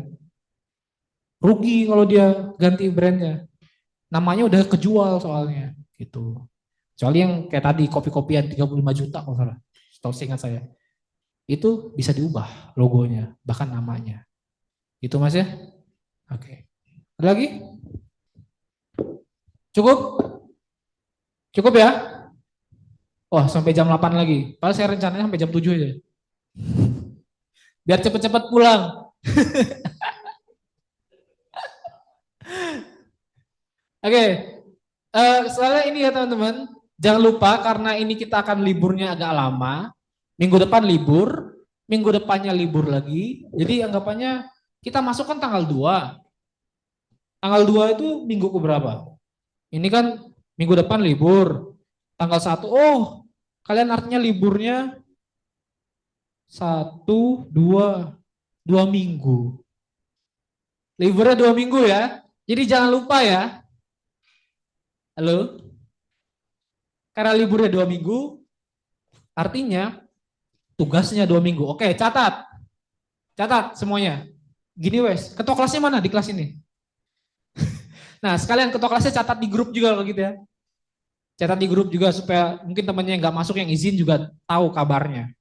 Rugi kalau dia ganti brandnya. Namanya udah kejual soalnya. Gitu. Kecuali yang kayak tadi kopi-kopian 35 juta kalau salah. Setahu seingat saya. Itu bisa diubah logonya, bahkan namanya. Itu Mas ya? Oke. Ada lagi? Cukup? Cukup ya? Wah, sampai jam 8 lagi. Padahal saya rencananya sampai jam 7 aja. Biar cepet-cepet pulang. Oke. Soalnya ini ya teman-teman, jangan lupa karena ini kita akan liburnya agak lama. Minggu depan libur, minggu depannya libur lagi. Jadi anggapannya kita masuk kan tanggal 2. Tanggal 2 itu minggu keberapa? Ini kan minggu depan libur. Tanggal 1, kalian artinya liburnya 1, 2 minggu. Liburnya 2 minggu ya. Jadi jangan lupa ya. Halo? Karena liburnya 2 minggu, artinya tugasnya 2 minggu. Oke, catat. Catat semuanya. Gini wes, ketua kelasnya mana di kelas ini? Nah, sekalian ketua kelasnya catat di grup juga kalau gitu ya. Catat di grup juga supaya mungkin temannya yang nggak masuk yang izin juga tahu kabarnya.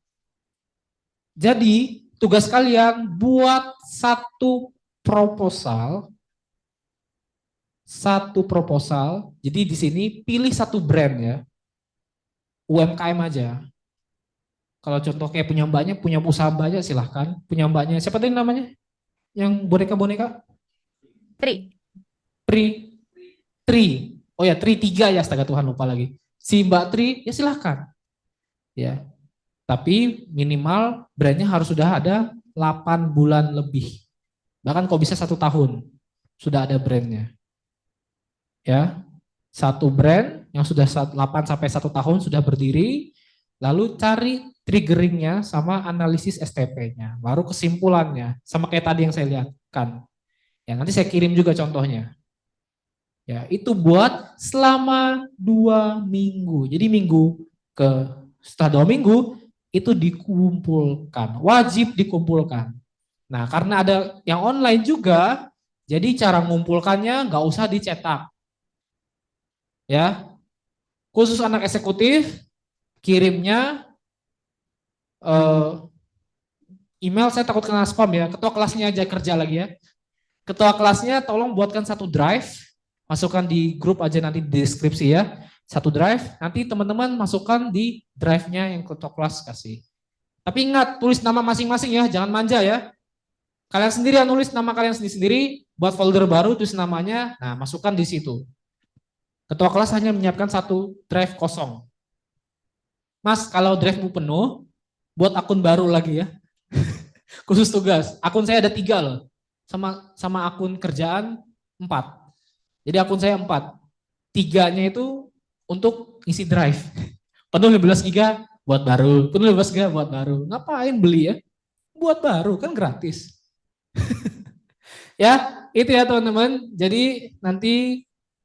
Jadi, tugas kalian buat satu proposal. Jadi di sini pilih satu brand ya. UMKM aja. Kalau contoh kayak punya mbaknya, punya usaha banyak silahkan. Punya mbaknya, siapa tadi namanya? Yang boneka-boneka? Tri. Oh ya, Tri 3 ya, astaga Tuhan lupa lagi. Si Mbak Tri, ya silahkan. Ya. Tapi minimal brandnya harus sudah ada 8 bulan lebih. Bahkan kalau bisa 1 tahun sudah ada brandnya. Ya. Satu brand yang sudah 8 sampai 1 tahun sudah berdiri, lalu cari triggeringnya sama analisis STP-nya, baru kesimpulannya, sama kayak tadi yang saya lihatkan. Ya, nanti saya kirim juga contohnya. Ya, itu buat selama 2 minggu. Jadi setelah 2 minggu itu dikumpulkan, wajib dikumpulkan. Nah, karena ada yang online juga, jadi cara mengumpulkannya nggak usah dicetak. Ya, khusus anak eksekutif kirimnya email saya takut kena spam ya. Ketua kelasnya aja kerja lagi ya. Ketua kelasnya tolong buatkan satu drive, masukkan di grup aja nanti di deskripsi ya. Satu drive, nanti teman-teman masukkan di drive-nya yang ketua kelas kasih. Tapi ingat, tulis nama masing-masing ya, jangan manja ya. Kalian sendiri yang nulis nama kalian sendiri-sendiri, buat folder baru, tulis namanya, nah masukkan di situ. Ketua kelas hanya menyiapkan satu drive kosong. Mas, kalau drive-mu penuh, buat akun baru lagi ya. Khusus tugas, akun saya ada 3 loh. Sama akun kerjaan 4. Jadi akun saya 4. 3-nya itu untuk isi drive. Penuh 15 giga buat baru, penuh 15 giga buat baru. Ngapain beli ya? Buat baru kan gratis. Ya, itu ya teman-teman. Jadi nanti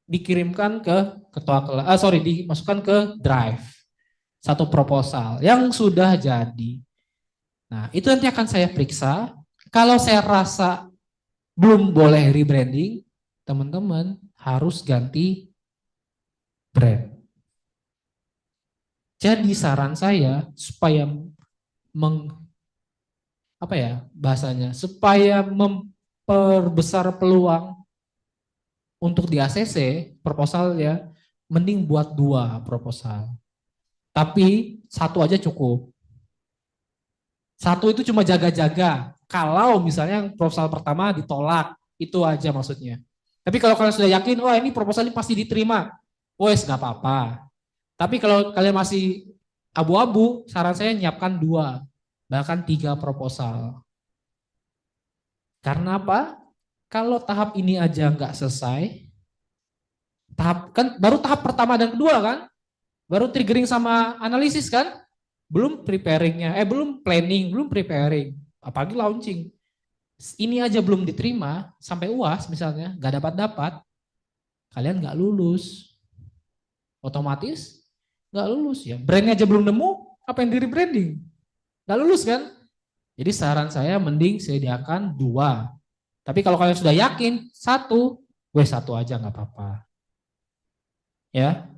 dikirimkan ke ketua kelas, dimasukkan ke drive. Satu proposal yang sudah jadi. Nah, itu nanti akan saya periksa. Kalau saya rasa belum boleh rebranding, teman-teman harus ganti brand. Jadi saran saya supaya supaya memperbesar peluang untuk di ACC proposal ya, mending buat 2 proposal. Tapi 1 aja cukup. 1 itu cuma jaga-jaga. Kalau misalnya yang proposal pertama ditolak, itu aja maksudnya. Tapi kalau kalian sudah yakin, wah ini proposal ini pasti diterima, wes nggak apa-apa. Tapi kalau kalian masih abu-abu, saran saya nyiapkan 2, bahkan 3 proposal. Karena apa? Kalau tahap ini aja nggak selesai, baru tahap pertama dan kedua kan, baru triggering sama analisis kan, belum preparingnya, belum planning, belum preparing, apalagi launching. Ini aja belum diterima sampai UAS misalnya, nggak dapat, kalian nggak lulus, otomatis nggak lulus ya. Brandnya aja belum nemu, apa yang di rebranding? Nggak lulus kan? Jadi saran saya mending sediakan 2. Tapi kalau kalian sudah yakin 1, 1 aja nggak apa-apa. Ya.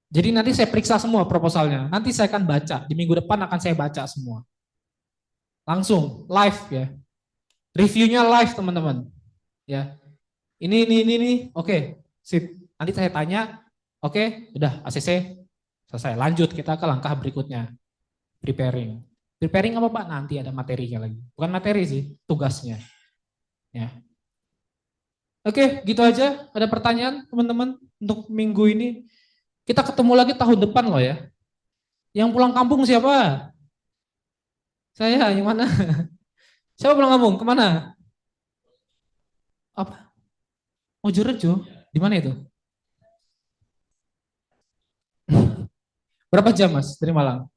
Jadi nanti saya periksa semua proposalnya. Nanti saya akan baca. Di minggu depan akan saya baca semua. Langsung live ya. Reviewnya live teman-teman. Ya. Ini. Oke, sip. Nanti saya tanya. Oke, udah ACC selesai. Lanjut kita ke langkah berikutnya. Preparing. Preparing apa Pak? Nanti ada materinya lagi. Bukan materi sih, tugasnya. Ya. Oke, gitu aja. Ada pertanyaan teman-teman untuk minggu ini? Kita ketemu lagi tahun depan loh ya. Yang pulang kampung siapa? Saya, yang mana? Siapa pulang kampung? Kemana? Apa? Mojorejo? Di mana itu? Berapa jam Mas dari Malang?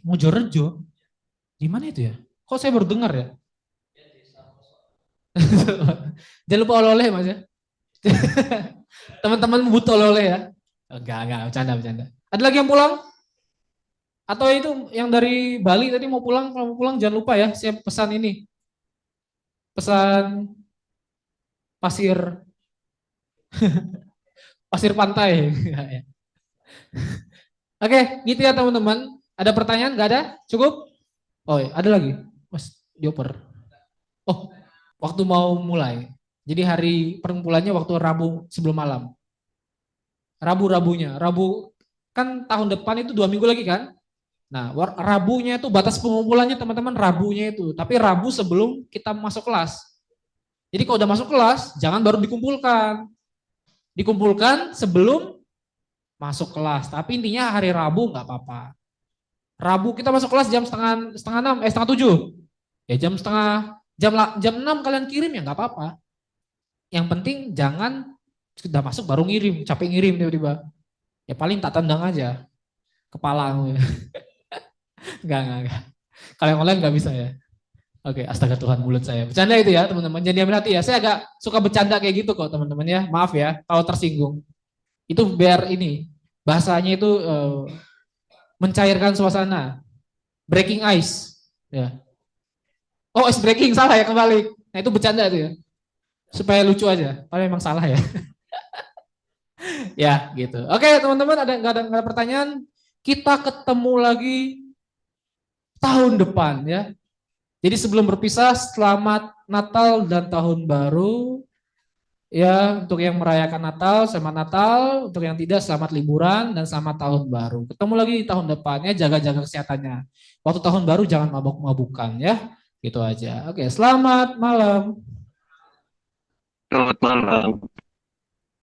Mojorejo? Di mana itu ya? Kok saya baru dengar ya? Jangan lupa oleh-oleh Mas ya. Teman-teman butuh oleh-oleh ya? Enggak, bercanda. Ada lagi yang pulang? Atau itu yang dari Bali tadi mau pulang, kalau mau pulang jangan lupa ya, saya pesan ini. Pesan pasir pasir pantai. Oke, gitu ya teman-teman. Ada pertanyaan? Enggak ada? Cukup? Oh, ada lagi. Mas dioper. Oh, waktu mau mulai. Jadi hari pengumpulannya waktu Rabu sebelum malam. Rabu kan tahun depan itu 2 minggu lagi kan? Nah, Rabunya itu batas pengumpulannya teman-teman, Rabunya itu. Tapi Rabu sebelum kita masuk kelas. Jadi kalau udah masuk kelas, jangan baru dikumpulkan. Dikumpulkan sebelum masuk kelas. Tapi intinya hari Rabu nggak apa-apa. Rabu kita masuk kelas jam setengah 7. Ya jam 6 kalian kirim ya nggak apa-apa. Yang penting jangan sudah masuk baru ngirim, capek ngirim tiba-tiba. Ya paling tak tendang aja kepala. Enggak. Kalau yang online nggak bisa ya. Oke, astaga Tuhan mulut saya. Bercanda itu ya teman-teman, jangan diambil hati ya. Saya agak suka bercanda kayak gitu kok teman-teman ya. Maaf ya kalau tersinggung. Itu biar ini bahasanya itu mencairkan suasana. Breaking ice. Ya. Oh, ice breaking salah ya kembali. Nah itu bercanda itu ya. Supaya lucu aja. Kalau memang salah ya. Ya gitu. Oke teman-teman, nggak ada pertanyaan. Kita ketemu lagi tahun depan ya. Jadi sebelum berpisah, selamat Natal dan Tahun Baru. Ya, untuk yang merayakan Natal, selamat Natal. Untuk yang tidak, selamat liburan dan selamat Tahun Baru. Ketemu lagi di tahun depannya, jaga-jaga kesehatannya. Waktu Tahun Baru jangan mabuk-mabukan ya. Gitu aja. Oke, selamat malam. Selamat malam.